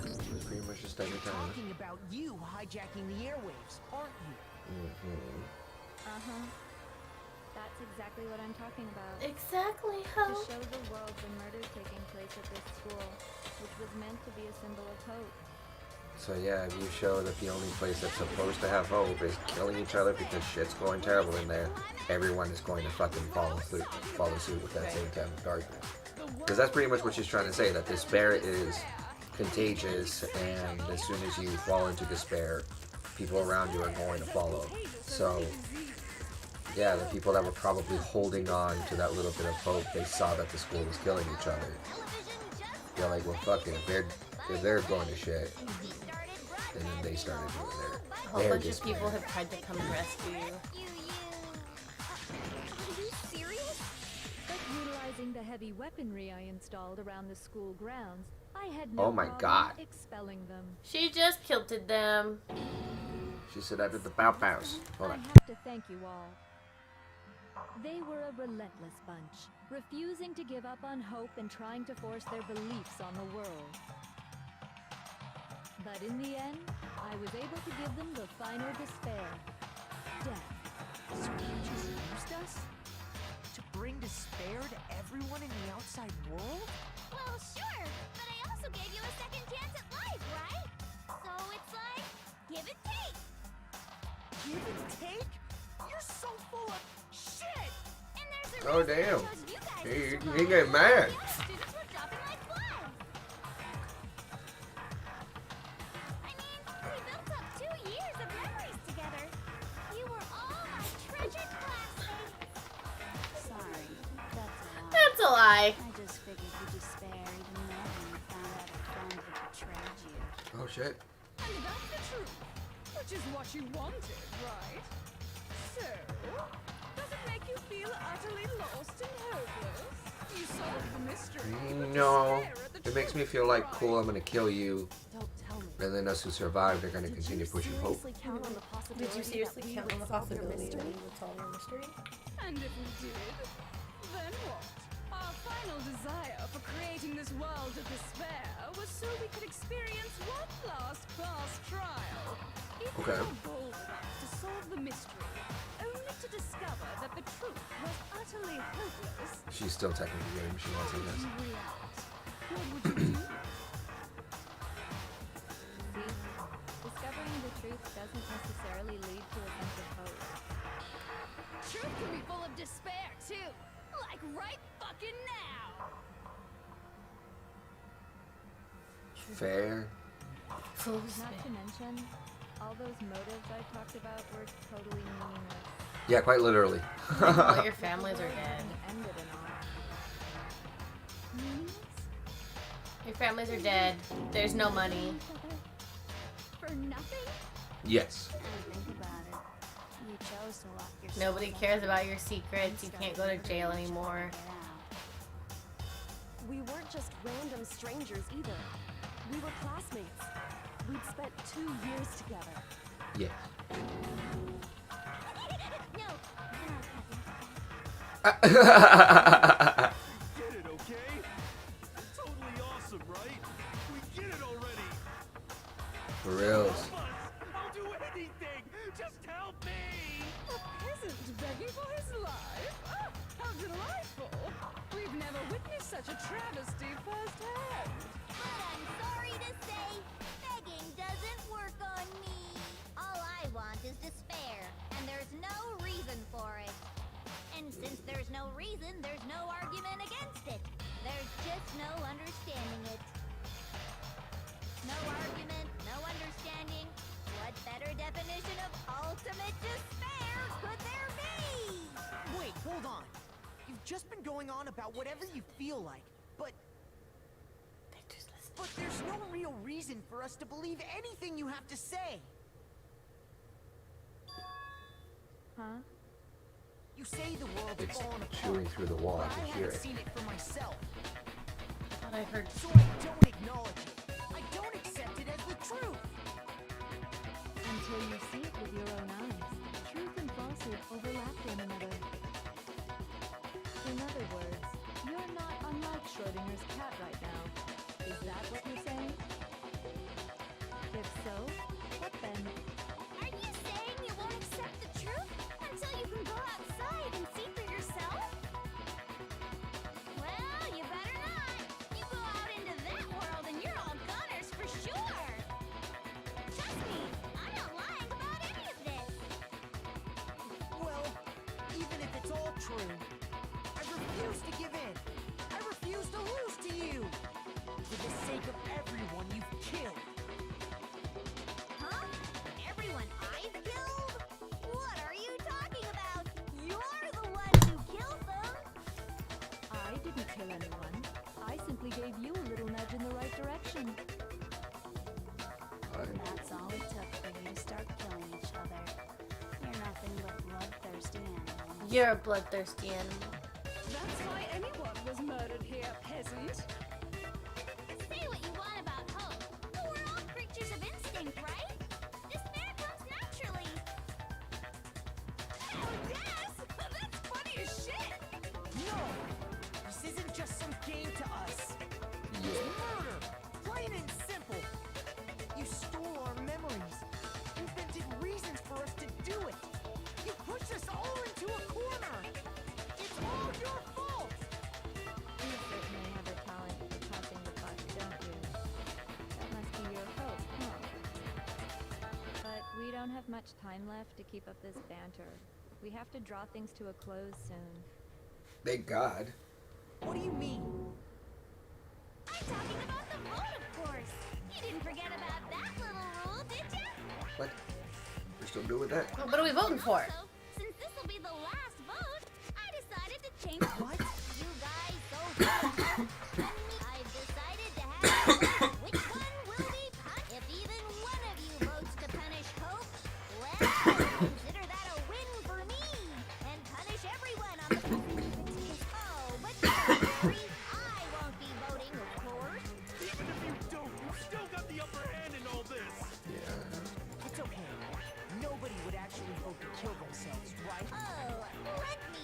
It's pretty much just every time. Talking about you hijacking the airwaves, aren't you? Uh-huh. That's exactly what I'm talking about. Exactly, To ho. show the world the murders taking place at this school, which was meant to be a symbol of hope. So yeah, if you show that the only place that's supposed to have hope is killing each other because shit's going terrible in there, everyone is going to fucking follow suit with that same type of darkness. Because that's pretty much what she's trying to say, that despair is contagious, and as soon as you fall into despair, people around you are going to follow. So yeah, the people that were probably holding on to that little bit of hope, they saw that the school was killing each other. They're like, well, fuck it, if they're going to shit, and then they started doing A whole their bunch of despair. people have tried to come and rescue you. Are you serious? But utilizing the heavy weaponry I installed around the school grounds, I had no Oh my problem God. expelling them. She just kilted them. She said I did the bow bows. Hold I on. have to thank you all. They were a relentless bunch, refusing to give up on hope and trying to force their beliefs on the world. But in the end, I was able to give them the final despair. Death. So you just used us? To bring despair to everyone in the outside world? Well, sure, but I also gave you a second chance at life, right? So it's like, give and take. Give and take? You're so full of shit! And there's a Oh, reason damn. I chose you guys He to survive. he get mad. The other students were dropping like flies. I mean, we built up 2 years of memories together. You were all my treasured classmates. Sorry, that's a lie. That's a lie. I just figured you'd despair even more when you found out a friend had betrayed you. Oh shit. And that's the truth, which is what you wanted, right? So, does it make you feel utterly lost and hopeless? You solved the mystery. but No. despair at the It makes me truth, feel like, right? cool, I'm gonna kill you, Don't tell me. and then us who survive, they're gonna Did continue you pushing hope. seriously count on the possibility Did you seriously that we count would on the solve your possibility that mystery? you would solve your mystery? And if we did, then what? Our final desire for creating this world of despair was so we could experience one last class trial. If we Okay. were bold enough to solve the mystery, only to discover that the truth was utterly hopeless, She's still technically getting what she wants, I guess. how would you react? What would you do? See, discovering the truth doesn't necessarily lead to a sense of hope. Truth can be full of despair, too. Like right fucking now. Fair. Not to mention, all those motives I talked about were totally meaningless. Yeah, quite literally. All your families are dead. Ended and all. Meaningless? Your families are dead. There's no money. For nothing? Yes. Think about it. You chose to lock yourself Nobody up cares about your secrets. You can't go to jail anymore. Get out. We weren't just random strangers either. We were classmates. We'd spent 2 years together. Yes. No, Get it, okay? Totally awesome, right? We get it already. For reals. Help us. I'll do anything. Just help me. A peasant begging for his life? Oh, how delightful! We've never witnessed such a travesty firsthand. but I'm sorry to say, begging doesn't work on me. All I want is despair, and there's no reason for it. And since there's no reason, there's no argument against it. There's just no understanding it. No argument, no understanding. What better definition of ultimate despair could there be? Wait, hold on. You've just been going on about whatever you feel like, but there's no real reason for us to believe anything you have to say. Huh? You say the world is It's falling apart. chewing through the wall. I but can I hear haven't it. seen it for myself, Thought I heard. so I don't acknowledge it. I don't accept it as the truth. Until you see it with your own eyes, truth and falsehood overlap one another. In other words, you're not unlike Schrodinger's cat right now. Is that what you're saying? If so, what then? Are you saying you won't accept the truth until you can go outside and see for yourself? Well, you better not. You go out into that world and you're all goners for sure. Trust me, I'm not lying about any of this. Well, even if it's all true, I refuse to give in. I refuse to lose to you. For the sake of everyone you've killed. Huh? Everyone I've killed? What are you talking about? You're the one who killed them. I didn't kill anyone. I simply gave you a little nudge in the right direction. That's all it took for you to start killing each other. You're nothing but bloodthirsty animals. You're a bloodthirsty animal. That's why anyone was murdered here, peasant. Say what you want about hope, but we're all creatures of instinct, right? Despair comes naturally. Oh, yes! That's funny as shit! No! This isn't just some game to us. It's murder! Plain and simple. You stole our memories. Invented reasons for us to do it. You pushed us all into a corner. It's all your fault. You certainly have a talent for passing the buck, don't you? That must be your hope, huh? But we don't have much time left to keep up this banter. We have to draw things to a close soon. Thank God. What do you mean? I'm talking about the vote, of course. You didn't forget about that little rule, did you? What? We're still good with that? Well, what are we voting for? Also, since this will be the last vote, I decided to change What? you guys so good. I've decided to have you vote which one will be punished. If even one of you votes to punish Hope, well, consider that a win for me. And punish everyone on the Oh, but don't worry, I won't be voting, of course. Even if you don't, you've still got the upper hand in all this. It's okay. Nobody would actually vote to kill themselves, right? Oh, let me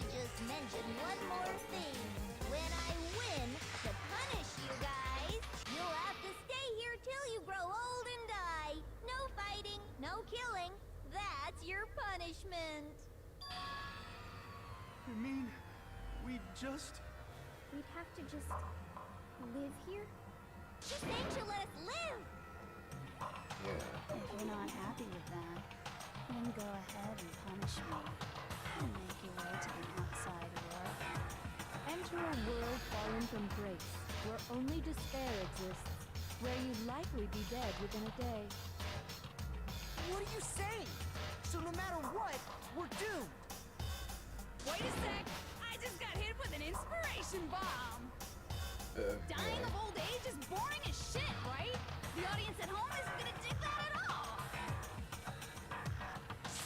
You mean we just... We'd have to just live here? She said she'll let us live! Yeah. If you're not happy with that, then go ahead and punish me. And make your way to the outside world. Enter a world fallen from grace, where only despair exists, where you'd likely be dead within a day. What are you saying? So no matter what, we're doomed. Wait a sec. I just got hit with an inspiration bomb. Dying of old age is boring as shit, right? The audience at home isn't gonna dig that at all.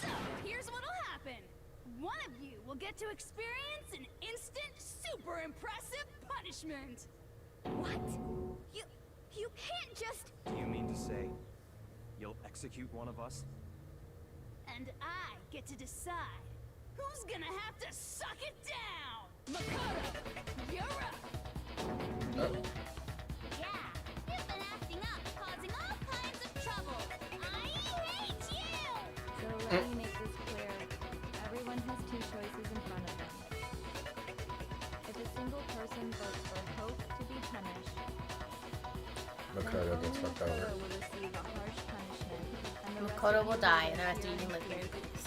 So, here's what'll happen. One of you will get to experience an instant, super impressive punishment. What? You can't just... Do you mean to say you'll execute one of us? And I get to decide who's gonna have to suck it down. Makoto, you're up. Yeah, you've been acting up, causing all kinds of trouble. I hate you! So let me make this clear. Everyone has two choices in front of them. If a single person votes for Hope to be punished, Makoto gets fucked over. Makoto will receive a harsh punishment, and the rest Makoto of will you die, and the live rest of you here can in live here in peace. peace.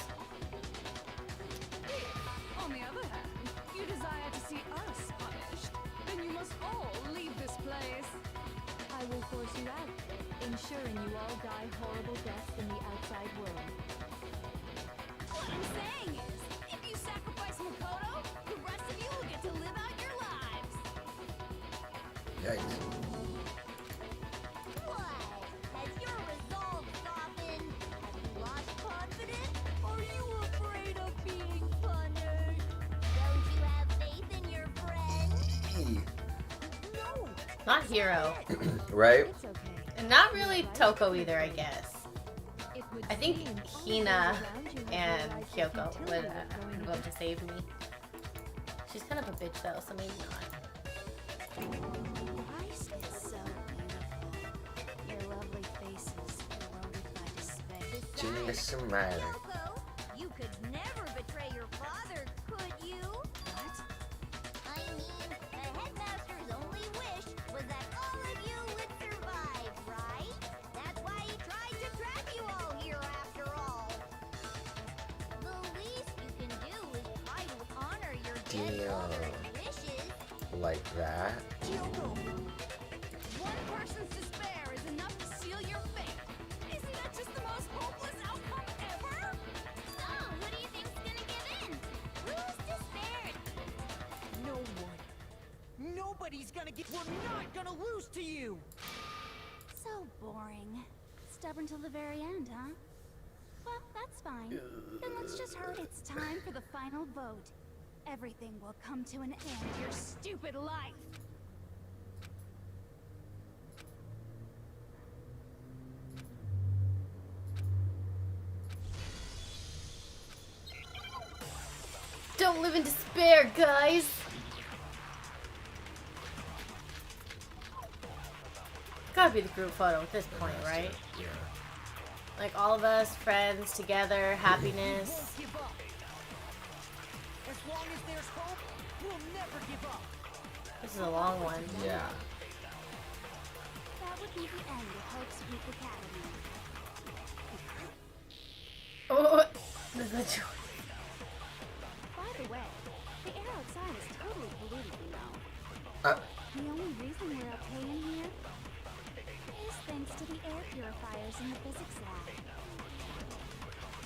On the other hand, you desire to see us punished, then you must all leave this place. I will force you out, ensuring you all die horrible deaths in the outside world. What I'm saying is, if you sacrifice Makoto, the rest of you will get to live out your lives. Yikes. What? Has your resolve softened? Have you lost confidence? Are you afraid of being punished? Don't you have faith in your friends? Hey. No! Not Hiro. Right? It's okay. And not really Toko either, I guess. It would I think seem all Hina those around you have and realized the Kyoko would futility of going go up to save me. She's kind of a bitch though, so maybe not. Ice is so beautiful. Your lovely faces corroded by despair. Jason Riley. Kyoko, you could never betray your father, could you? What? I mean, the headmaster's only wish was that all of you would survive, right? That's why he tried to trap you all here after all. The least you can do is try to honor your dead Damn. father's wishes. Like that? Kyoko, one person's despair is enough to seal your fate. Isn't that just the most hopeless outcome ever? So, who do you think's gonna give in? Who's despaired? No one. Nobody's gonna get. We're not gonna lose to you. So boring. Stubborn till the very end, huh? Well, that's fine. Then let's just hurry. It's time for the final vote. Everything will come to an end. Your stupid life. Don't live in despair, guys! Gotta be the group photo at this point, right? Yeah. Like all of us, friends, together, happiness. Won't give up. As long as there's hope, we'll never give up. This is a long one. Yeah. That would be the end of Hope's Week Academy. Oh, this is a joke. By the way, the air outside is totally polluted, you know. The only reason we're okay in here is thanks to the air purifiers in the physics lab.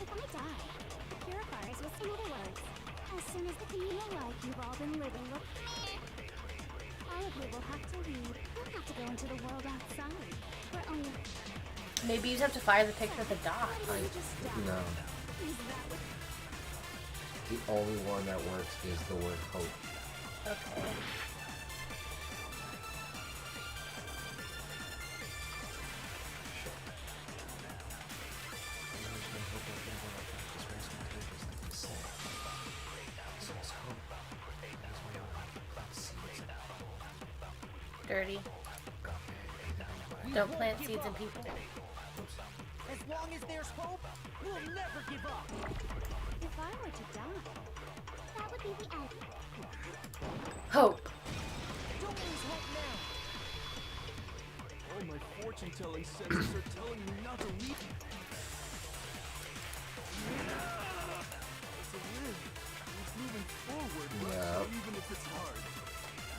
If I die, the purifiers will see other words. As soon as the communal life you've all been living will... All of you will have to leave. You'll have to go into the world outside. Where only... Maybe you just have to fire the picture with the dot. Why don't you just die? No. Is that what... The only one that works is the word hope. Okay. Dirty. Don't plant seeds in people. As long as there's hope, we'll never give up. If I were to die, That would be the end. Hope. Don't lose hope now. All my fortune-telling senses are telling me not to leave. It's a win. It's moving forward, but Yep. even if it's hard,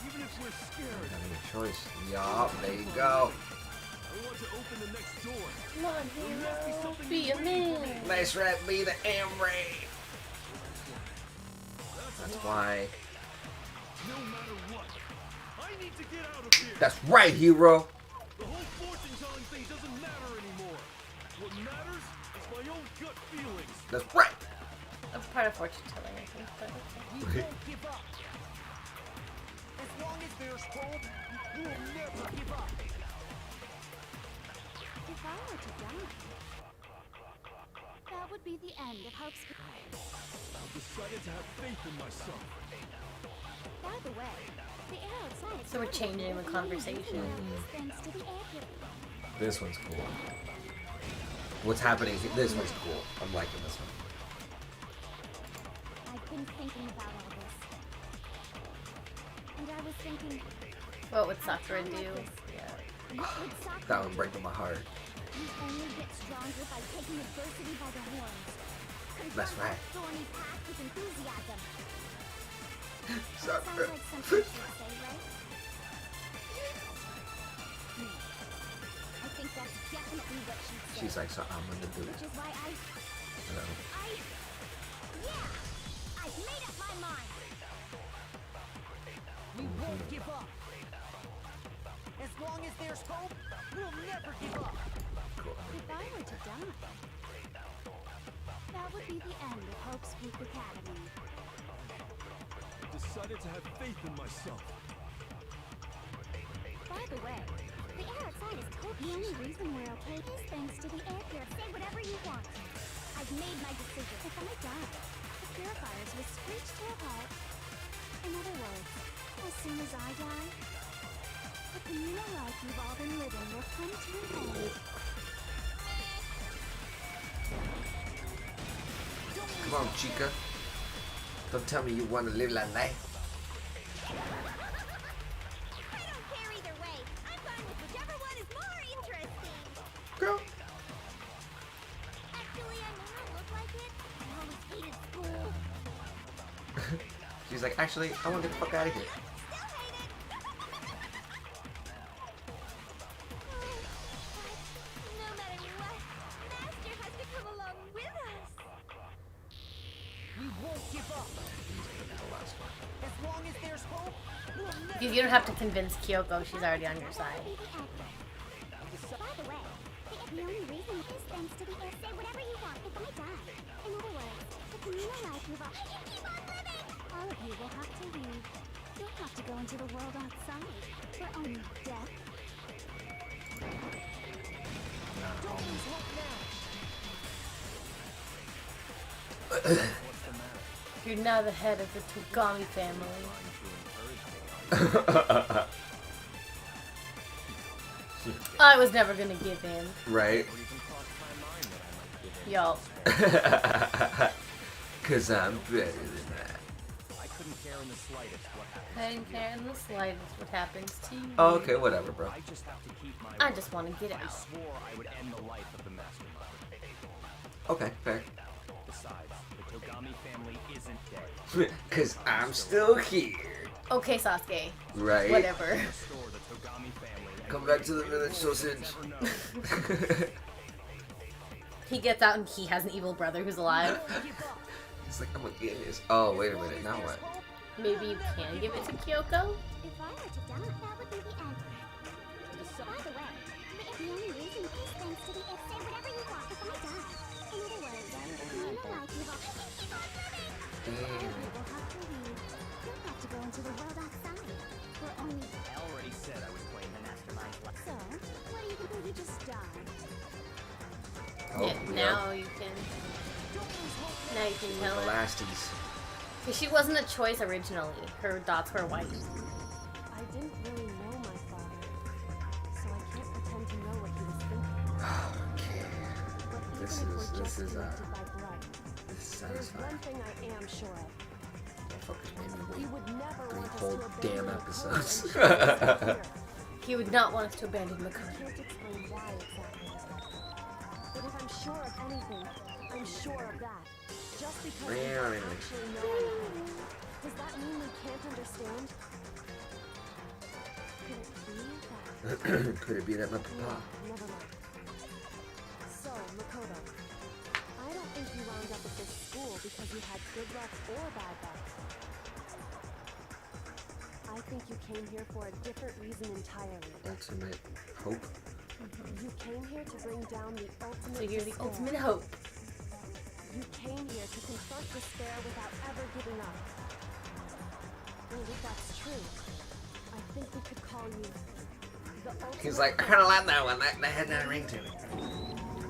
even if we're scared, Got any choice? Yup, there you go. I want to open the next door. Come on, hero. Be a man. Nice rat, be the Amray. That's why. No matter what, I need to get out of here. That's right, hero. The whole fortune-telling thing doesn't matter anymore. What matters is my own gut feelings. That's right. That's part of fortune telling, I think. But okay. We won't give up. As long as there's hope, we'll never give up. If I were to die, that would be the end of Hope's. I've decided to have faith in myself. By the way, the air outside is So we're changing the conversation. thanks to the air purifier. This one's cool. What's happening? This one's cool. I'm liking this one. I've been thinking about all this. And I was thinking, What would Sakura do? Yeah. what would Sakura That one do? breaking my heart. You only get stronger by taking adversity by the horns. That's Confront right. that thorny path with enthusiasm. That Sakura. sounds like something she'd say, right? I think that's definitely what she'd say. She's like, so I'm gonna do Which it. is why You know? yeah! I've made up my mind! We won't give up. As long as there's hope, we'll never give up. If I were to die, that would be the end of Hope's Peak Academy. I've decided to have faith in myself. By the way, the air outside is cold. The only reason we're okay is thanks to the air purifier. Say whatever you want. I've made my decision. If I die, the purifiers will screech to a halt. In other words, as soon as I die, the communal life you've all been living will come to an end. Come on, chica. Don't tell me you want to live like that. I don't care either way. I'm fine with whichever one is more interesting. Girl. Actually, I may not look like it. I always hated school. She's like, actually, I want to get the fuck out of here. Still hate it. No matter what, Master has to come along with us. We won't give up. As long as there's hope, we'll never. Because you don't have to convince Kyoko, she's already on your side. By the way, the only reason is thanks to the air. Say whatever you want if I die. In other words, the communal life you've all. I can keep on living! All of you will have to leave. You'll have to go into the world outside. For only death. Don't lose hope now. You're now the head of the Togami family. I was never gonna give in. Right? Yo. Cause I'm better than that. I couldn't care in the slightest what happened. I didn't care in the slightest what happens to you. Oh, okay, whatever, bro. I just have to keep my I word. just want to get I out. swore I would end the life of the mastermind. Okay, fair. Besides, the Togami family isn't dead. Cause I'm still here. Okay, Sasuke. Right? Whatever. Restore the Togami family. and Come back to the village, sausage. never know. He gets out and he has an evil brother who's alive. It's like, I'm gonna get this. Oh, wait a minute, now what? Maybe you can give it to Kyoko? If I were to die, that would be the end. By the way, the only reason is thanks to the air. Say whatever you want if I die. In other words, the communal life you've all. I can keep on living! Damn. You will have to leave. You'll have to go into the world outside. For only. I already said I was playing the mastermind. So, what do you think you just died? Oh, Yeah, now you can. Now you can tell The her. lasties. Because she wasn't a choice originally. Her dots were white. I didn't really know my father, so I can't pretend to know what he was thinking. Okay. But This even if is- we're this just is, connected by blood, This is there's one satisfying. thing I am sure of. focus maybe You would never 3 want us whole to abandon damn Makoto episodes. and share this out here. He would not want us to abandon I Makoto. can't explain why exactly. But if I'm sure of anything, I'm sure of that. Just because we don't actually know anything, does that mean we can't understand? Could it be that? Could it be that my No, papa? never mind. So, Makoto, I don't think you wound up at this school because you had good luck or bad luck. I think you came here for a different reason entirely. Ultimate hope. You came here to bring down the ultimate So you're the despair. ultimate hope. You came here to confront despair without ever giving up. And if that's true, I think we could call you the ultimate. He's like, I kind of like that one. That had that ring to it.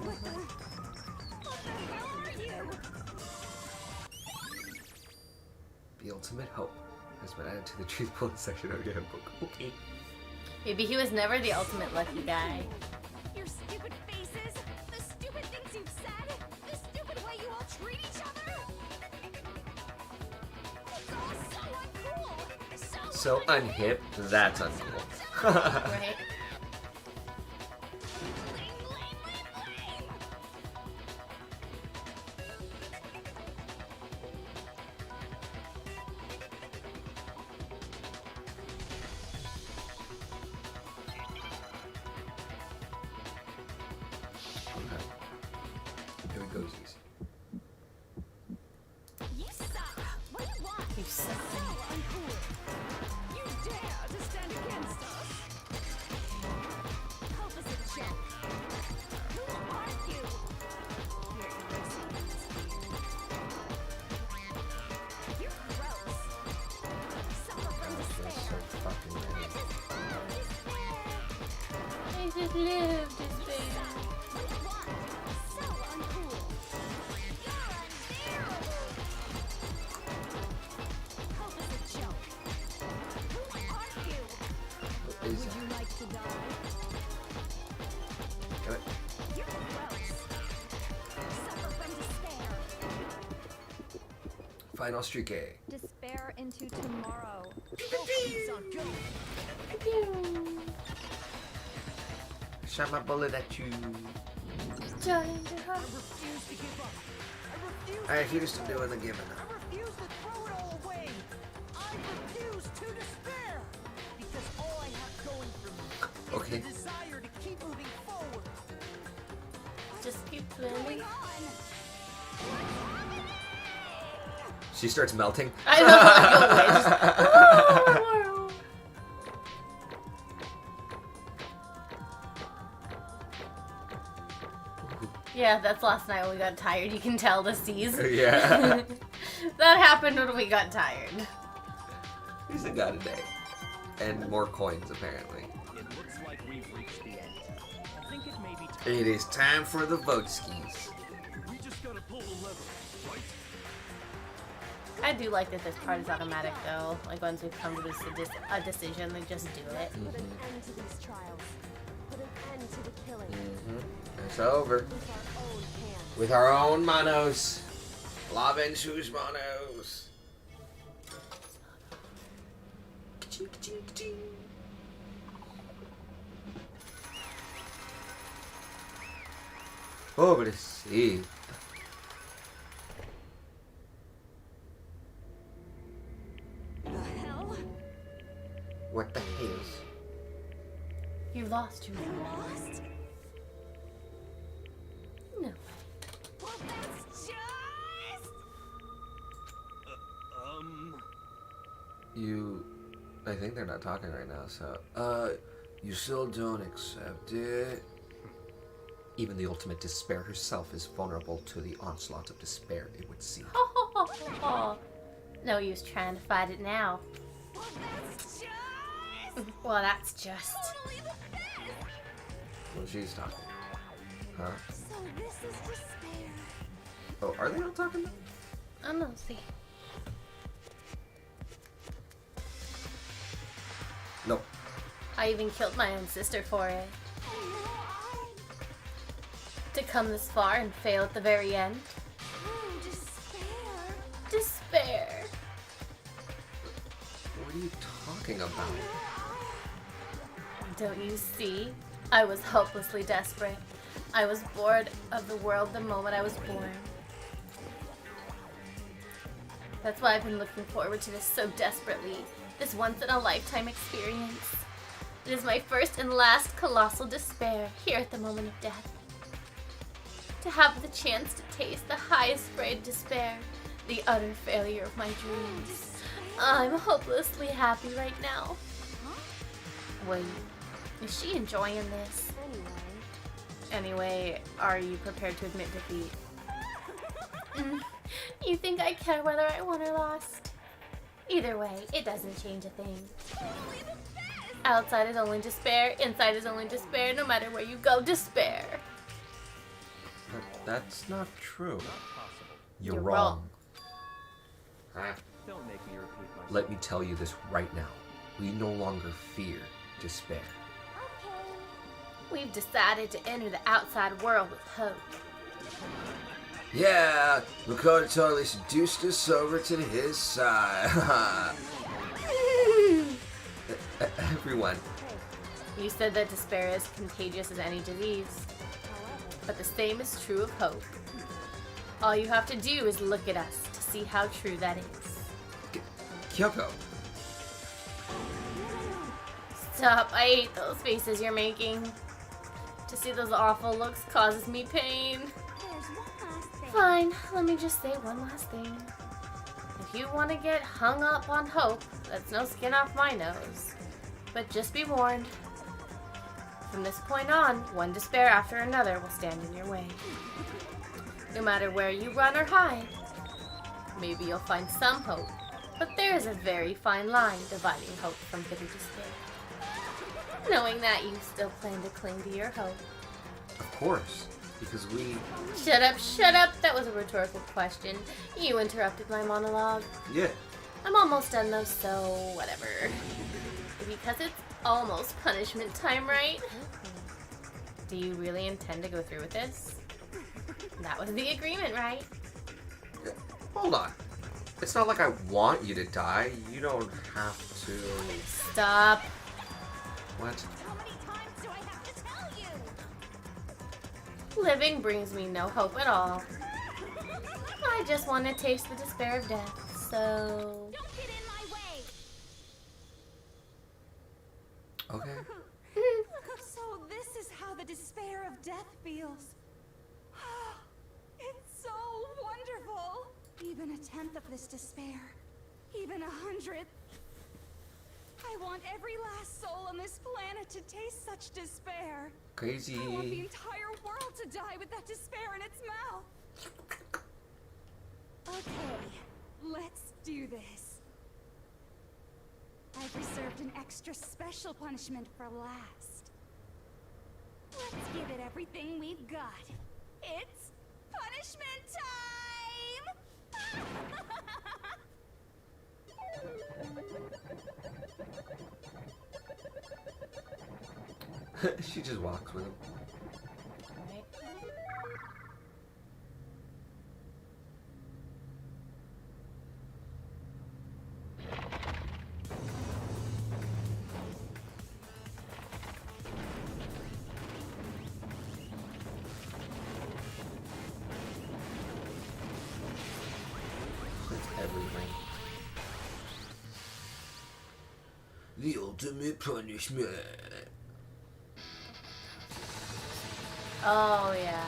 What the hell are you? The ultimate hope has been added to the truth pulling section of your book. Okay. Maybe he was never the ultimate lucky guy. Your stupid faces, the stupid things you've said, the stupid way you all treat each other. It's all so uncool. So unhip. That's uncool. Right? Lame, lame, lame, lame. Here we go, Z's. You suck. What do you want? You suck. So uncool. You dare to stand against us? Hope is a joke. Who are you? You're erasing this. You're gross. Suffer from That's so despair. fucking I bad. just I just live this What thing. do you want? So uncool. You're unbearable. Hope is a joke. Who are you? What is Would that? you like to die? Damn it. You're gross. Suffer from despair. Final streak A. Despair into tomorrow. Shot my bullet at you. Refuse to give up. I refuse to do the giving up. I refuse to throw it all away. I refuse to despair. Because all I have going for me is Okay. the desire to keep moving forward. Just keep swimming. She starts melting. I know, like a witch. Yeah, that's last night when we got tired. You can tell the seas. Yeah. That happened when we got tired. He's a god today. And more coins, apparently. It looks like we've reached the end. I think it may be time. It is time for the vote skis. We just gotta pull the lever, right? I do like that this part is automatic though. Like once we come to this a decision, they just do it. Put an end to these trials. Put an end to the killing. It's over. With our own hands. With our own manos. Laven sus manos. Ka-ching, ka-ching, ka-ching. Oh, but sí. The hell? What the hell? You lost your Lost? No. Well, that's just... You... I think they're not talking right now, so... You still don't accept it? Even the ultimate despair herself is vulnerable to the onslaught of despair, it would seem. No use trying to fight it now. Well, that's just... Well, that's just. Totally the best! Well, she's talking. Huh? So this is despair. Oh, are they not talking? I don't see. Nope. I even killed my own sister for it. To come this far and fail at the very end. Oh, despair. Despair. are you talking about? Don't you see? I was hopelessly desperate. I was bored of the world the moment I was born. That's why I've been looking forward to this so desperately. This once-in-a-lifetime experience. It is my first and last colossal despair here at the moment of death. To have the chance to taste the highest grade despair, the utter failure of my dreams. I'm hopelessly happy right now. Wait, is she enjoying this? Anyway, are you prepared to admit defeat? You think I care whether I won or lost? Either way, it doesn't change a thing. Outside is only despair, inside is only despair, no matter where you go, despair. But that's not true. You're wrong. Don't make me repeat myself. Let me tell you this right now. We no longer fear despair. We've decided to enter the outside world with hope. Yeah, Makoto totally seduced us over to his side. Everyone. You said that despair is contagious as any disease, but the same is true of hope. All you have to do is look at us to see how true that is. Kyoko. Stop, I hate those faces you're making. To see those awful looks causes me pain. Fine, let me just say one last thing. If you want to get hung up on hope, that's no skin off my nose. But just be warned. From this point on, one despair after another will stand in your way. No matter where you run or hide, maybe you'll find some hope. But there is a very fine line dividing hope from bitter despair. Knowing that you still plan to cling to your hope. Of course, because we... Shut up, shut up! That was a rhetorical question. You interrupted my monologue. Yeah. I'm almost done though, so whatever. Because it's almost punishment time, right? Do you really intend to go through with this? That was the agreement, right? Hold on. It's not like I want you to die. You don't have to... Stop. What? How many times do I have to tell you? Living brings me no hope at all. I just want to taste the despair of death, so... Don't get in my way! Okay. So this is how the despair of death feels. It's so wonderful. Even a tenth of this despair, even 100th. I want every last soul on this planet to taste such despair. Crazy. I want the entire world to die with that despair in its mouth. Okay, let's do this. I've reserved an extra special punishment for last. Let's give it everything we've got. It's punishment time! She just walks with him. Alright. It's everything. The ultimate punishment. Oh, yeah.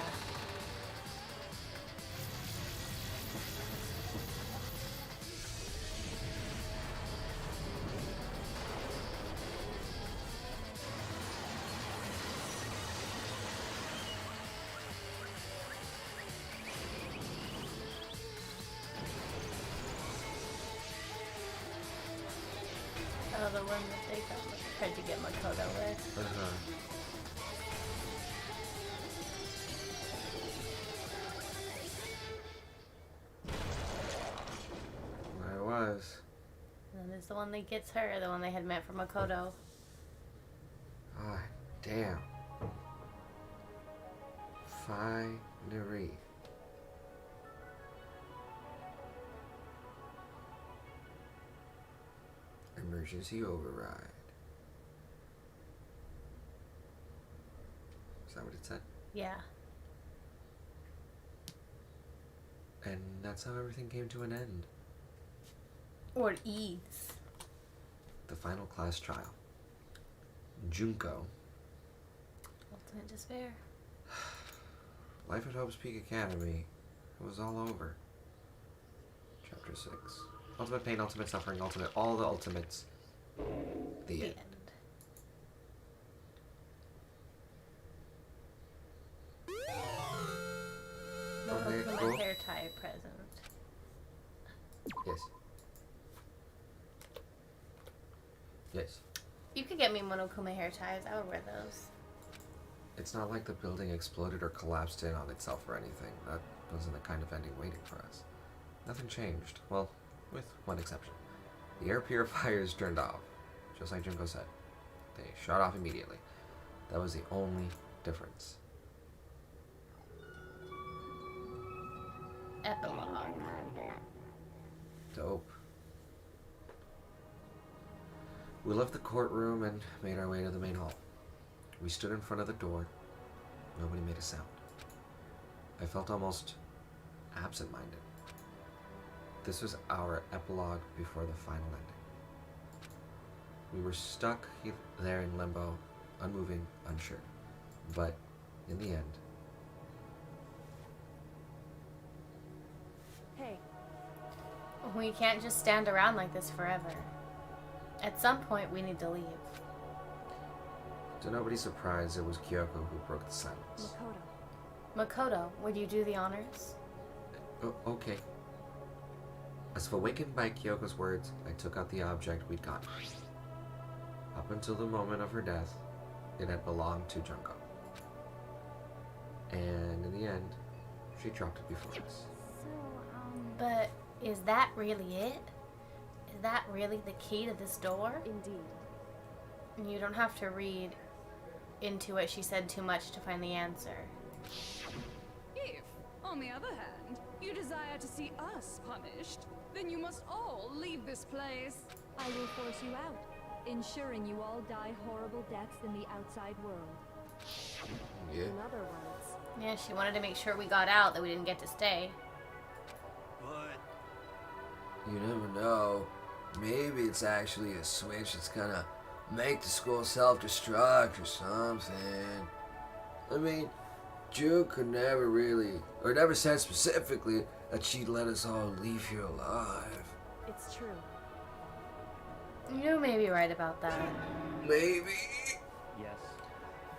Oh, the one that they tried to get Makoto with. Uh-huh. I was. And then there's the one that gets her, the one they had met for Makoto. Ah, damn. Finery. Emergency override. Is that what it said? Yeah. And that's how everything came to an end. Or ease. The final class trial. Junko. Ultimate despair. Life at Hope's Peak Academy. It was all over. Chapter 6. Ultimate pain, ultimate suffering, ultimate, all the ultimates. The end. Okay, Monokuma cool. hair tie present. Yes. Yes. You could get me Monokuma hair ties. I would wear those. It's not like the building exploded or collapsed in on itself or anything. That wasn't the kind of ending waiting for us. Nothing changed. Well, with one exception. The air purifiers turned off, just like Junko said. They shut off immediately. That was the only difference. Epilogue. Dope. We left the courtroom and made our way to the main hall. We stood in front of the door. Nobody made a sound. I felt almost absent-minded. This was our epilogue before the final ending. We were stuck there in limbo, unmoving, unsure. But in the end... Hey, We can't just stand around like this forever. At some point, we need to leave. To nobody's surprise, it was Kyoko who broke the silence. Makoto, would you do the honors? Oh, okay. As if awakened by Kyoko's words, I took out the object we'd gotten. Up until the moment of her death, it had belonged to Junko. And in the end, she dropped it before us. But is that really it? Is that really the key to this door? Indeed. You don't have to read into it. She said too much to find the answer. If, on the other hand, you desire to see us punished, then you must all leave this place. I will force you out, ensuring you all die horrible deaths in the outside world. Yeah. In other words, Yeah, she wanted to make sure we got out, that we didn't get to stay. But You never know. Maybe it's actually a switch that's gonna make the school self-destruct or something. I mean, Junko never really, or never said specifically that she'd let us all leave here alive. it's true. You may be right about that. Maybe. yes.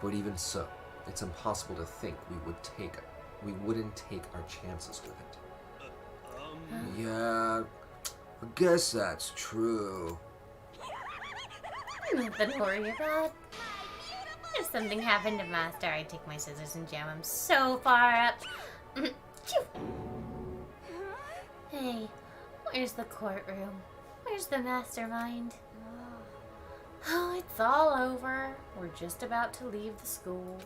But even so, it's impossible to think we wouldn't take our chances with it. Yeah, I guess that's true. Nothing to worry about. If something happened to Master, I'd take my scissors and jam him so far up. Hey, where's the courtroom? Where's the mastermind? Oh, it's all over. We're just about to leave the school.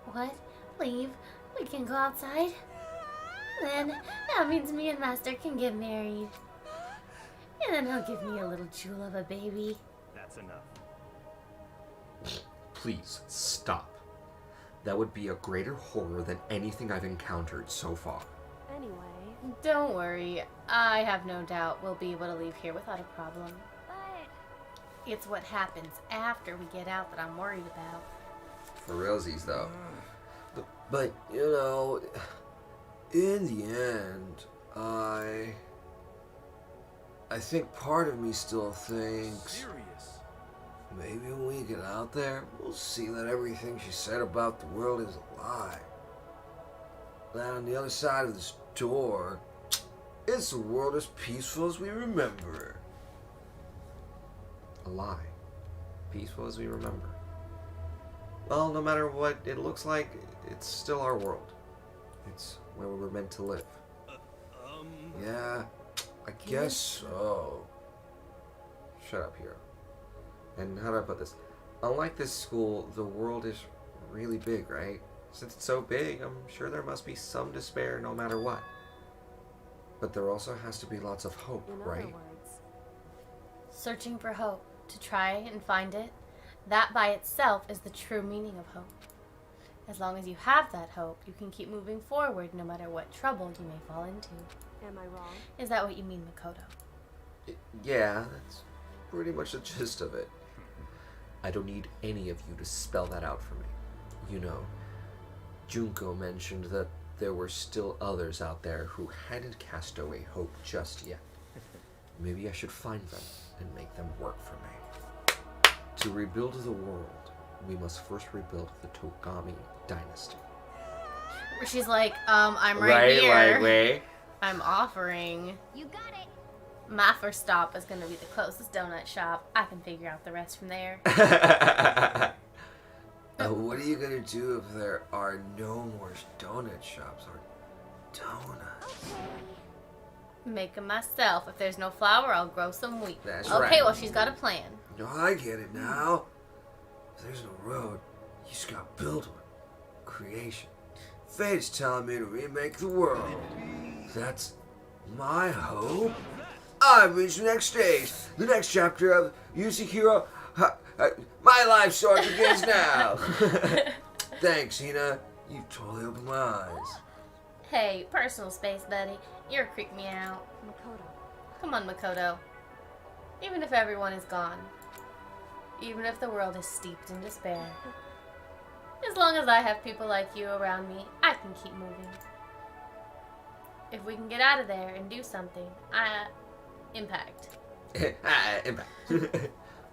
What? Leave? We can go outside? Then that means me and Master can get married. And then he'll give me a little jewel of a baby. That's enough. Please, stop. That would be a greater horror than anything I've encountered so far. Anyway, Don't worry. I have no doubt we'll be able to leave here without a problem. But It's what happens after we get out that I'm worried about. For realsies, though. But, you know, in the end, I think part of me still thinks Serious. maybe when we get out there, we'll see that everything she said about the world is a lie. That on the other side of this door, it's a world as peaceful as we remember. A lie. Peaceful as we remember. Well, no matter what it looks like, it's still our world. It's where we were meant to live. Yeah, I guess so. Shut up, hero. And how do I put this? Unlike this school, the world is really big, right? Since it's so big, I'm sure there must be some despair no matter what. But there also has to be lots of hope, in right? other words, searching for hope, to try and find it, that by itself is the true meaning of hope. As long as you have that hope, you can keep moving forward no matter what trouble you may fall into. Am I wrong? Is that what you mean, Makoto? Yeah, that's pretty much the gist of it. I don't need any of you to spell that out for me. You know, Junko mentioned that there were still others out there who hadn't cast away hope just yet. Maybe I should find them and make them work for me. To rebuild the world, we must first rebuild the Togami dynasty. She's like, I'm right here. Right way. I'm offering. You got it. My first stop is going to be the closest donut shop. I can figure out the rest from there. What are you gonna do if there are no more donut shops or donuts? Make them myself. If there's no flour, I'll grow some wheat. That's okay, right. well, she's got a plan. No, I get it now. If there's no road, you just gotta build one. Creation. Fate's telling me to remake the world. That's my hope. I've reached the next stage. The next chapter of Yusihiro. My life story begins now. Thanks, Hina. You totally opened my eyes. Hey, personal space, buddy. You're creeping me out. Makoto. Come on, Makoto. Even if everyone is gone, even if the world is steeped in despair, as long as I have people like you around me, I can keep moving. If we can get out of there and do something, impact. Impact.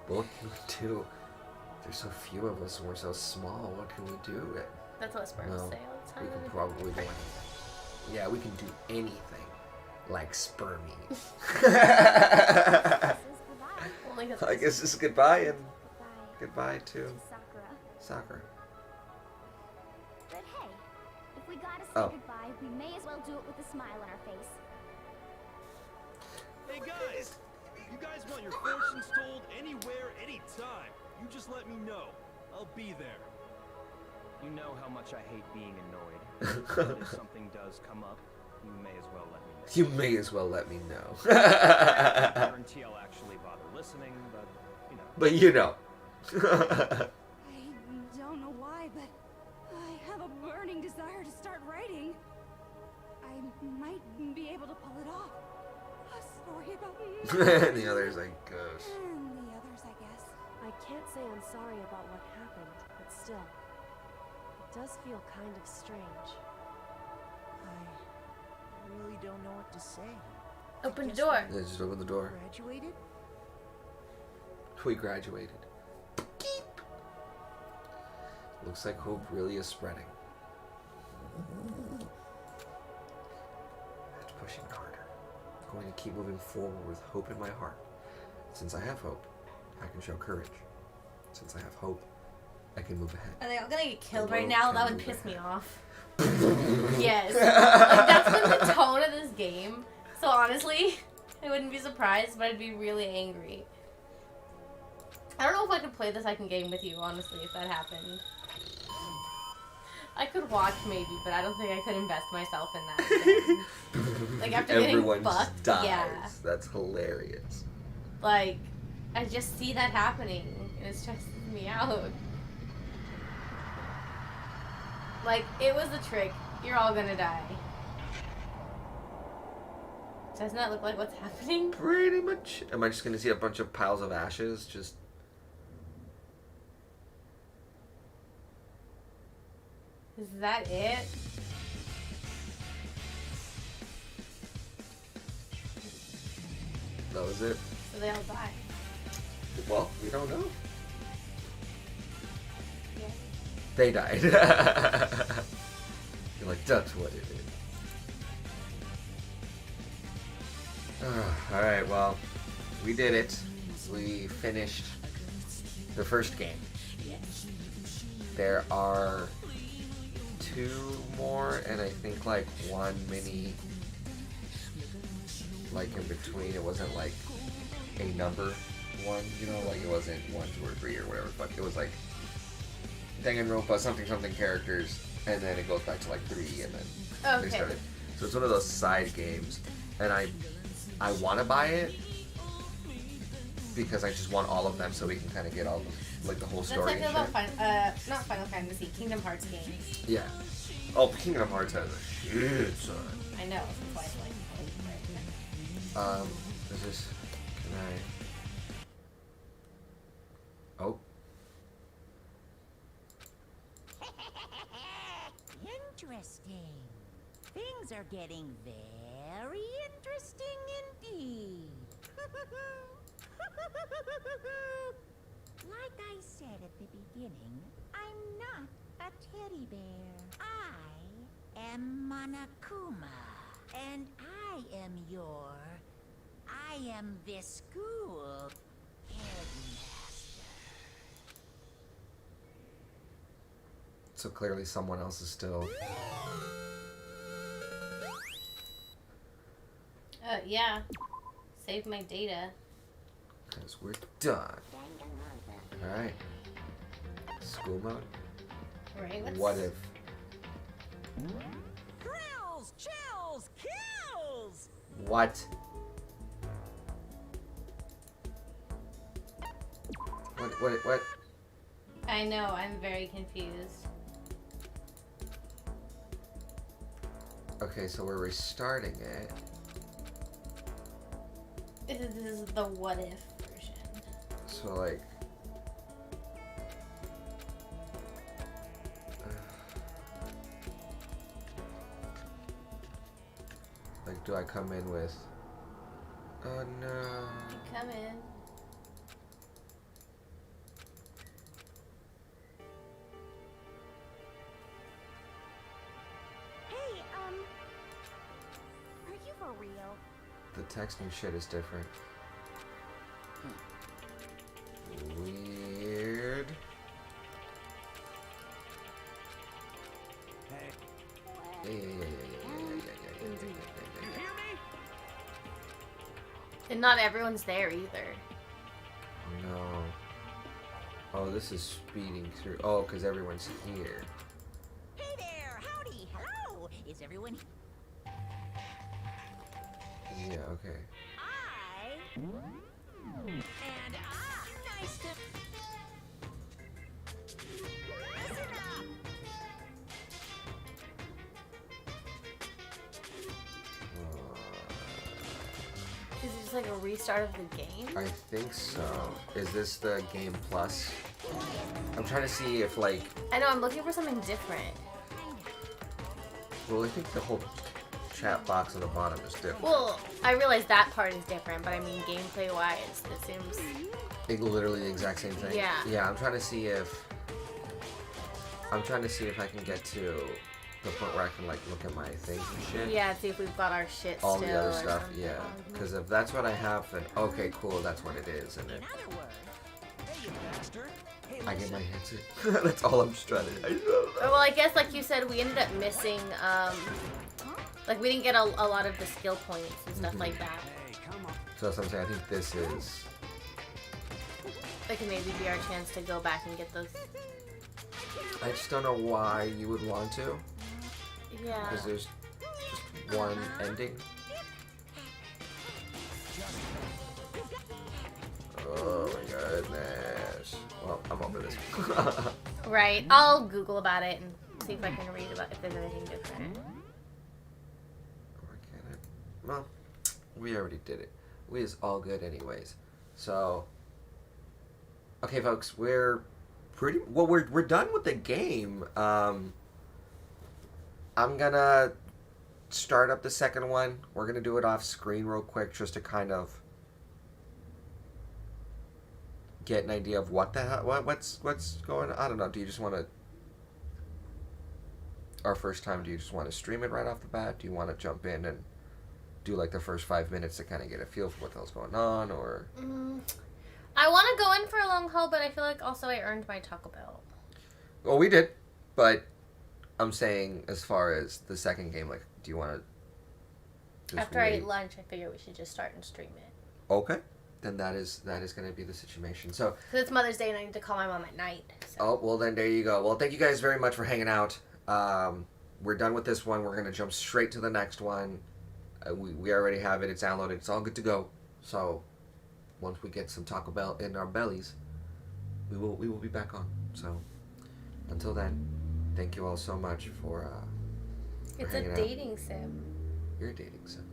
What can we do? There's so few of us and we're so small. What can we do? That's what sperms No, say all the time. we can probably do anything. Yeah, we can do anything. Like spermy. I guess it's goodbye and goodbye to Sakura. Sakura. But hey, if we gotta say Oh. goodbye, we may as well do it with a smile on our face. Hey guys! You guys want your fortunes told anywhere, anytime. You just let me know. I'll be there. You know how much I hate being annoyed. But if something does come up, you may as well let me know. You may as well let me know. I guarantee I'll actually bother listening, but you know. But you know. I don't know why, but I have a burning desire to start writing. I might be able to pull it off. A story about And the other's like, gosh. and the others, I guess. I can't say I'm sorry about what happened, but still, it does feel kind of strange. I really don't know what to say. Open the Guess door. Yeah, just open the door. Graduated? We graduated. Looks like hope really is spreading. It's pushing harder. I'm going to keep moving forward with hope in my heart. Since I have hope, I can show courage. Since I have hope, I can move ahead. Are they all gonna get killed Hello, right now? That can would you piss move me off. Yes. Like, that's been the tone of this game. So honestly, I wouldn't be surprised, but I'd be really angry. I don't know if I could play the second game with you, honestly, if that happened. I could watch maybe, but I don't think I could invest myself in that. Again. Like after Everyone getting just fucked, dies. yeah. That's hilarious. Like, I just see that happening, and it stresses me out. Like, it was a trick. You're all gonna die. Doesn't that look like what's happening? Pretty much. Am I just going to see a bunch of piles of ashes? Just. Is that it? That was it. So they all die. Well, we don't know. Yeah. They died. You're like, that's what it is. Alright, well, we did it. We finished the first game. There are 2 more, and I think like 1 mini, like in between. It wasn't like a number one, you know, like it wasn't 1, 2, or 3 or whatever, but it was like Danganronpa something characters, and then it goes back to like 3, and then they Okay. started. So it's one of those side games, and I want to buy it, because I just want all of them so we can kind of get all like the whole story. That's how I feel about not Final Fantasy, Kingdom Hearts games. Yeah. Oh, Kingdom Hearts has a shit son. I know. That's why I like it. Is this? Can I? Oh. Interesting. Things are getting very interesting indeed. Like I said at the beginning, I'm not a teddy bear. I am Monokuma, and I am this school headmaster. So clearly someone else is still. Yeah. Save my data. Because we're done. Alright. School mode? Right, What if? Thrills, chills, kills! What? What? I know, I'm very confused. Okay, so we're restarting it. This is the what if version. So like. Like, do I come in with? Oh no. You come in. Hey, are you for real? The texting shit is different. Weird. Yeah. And not everyone's there either. No. Oh, this is speeding through. Oh, because everyone's here. Hey there, howdy, hello. Is everyone? Yeah, okay. Nice to. Listen up. Is it just like a restart of the game? I think so. Is this the game plus? I'm trying to see if like. I know, I'm looking for something different. Well, I think the whole chat box on the bottom is different. Well, I realize that part is different, but I mean gameplay wise, it seems. Like literally the exact same thing. Yeah. Yeah, I'm trying to see if I can get to the point where I can like look at my things and shit. Yeah, see if we've got our shit All still. the other or stuff, something. yeah. Because if that's what I have, then okay, cool, that's what it is, and then I get my headset. That's all I'm strutting. Well, I guess like you said, we ended up missing. Like we didn't get a lot of the skill points and stuff like that. So that's what I'm saying. I think this is. It could maybe be our chance to go back and get those. I just don't know why you would want to. Yeah. Because there's just one ending. Oh my goodness. Well, I'm over this. Right. I'll Google about it and see if I can read about if there's anything different. Well, we already did it. We is all good anyways. So, okay, folks, we're done with the game. I'm gonna start up the second one. We're gonna do it off screen real quick just to kind of get an idea of what the hell, what's going on. I don't know. Do you just want to? Our first time. Do you just want to stream it right off the bat? Do you want to jump in and do like the first 5 minutes to kind of get a feel for what the hell's going on, or? I want to go in for a long haul, but I feel like also I earned my Taco Bell. Well, we did, but I'm saying as far as the second game, like, do you want to? After I eat lunch, I figure we should just start and stream it. Okay, then that is going to be the situation. So. Because it's Mother's Day and I need to call my mom at night. So. Oh well, then there you go. Well, thank you guys very much for hanging out. We're done with this one. We're gonna jump straight to the next one. We already have it. It's downloaded. It's all good to go. So, once we get some Taco Bell in our bellies, we will be back on. So until then, thank you all so much for It's a hanging out. dating sim. You're a dating sim.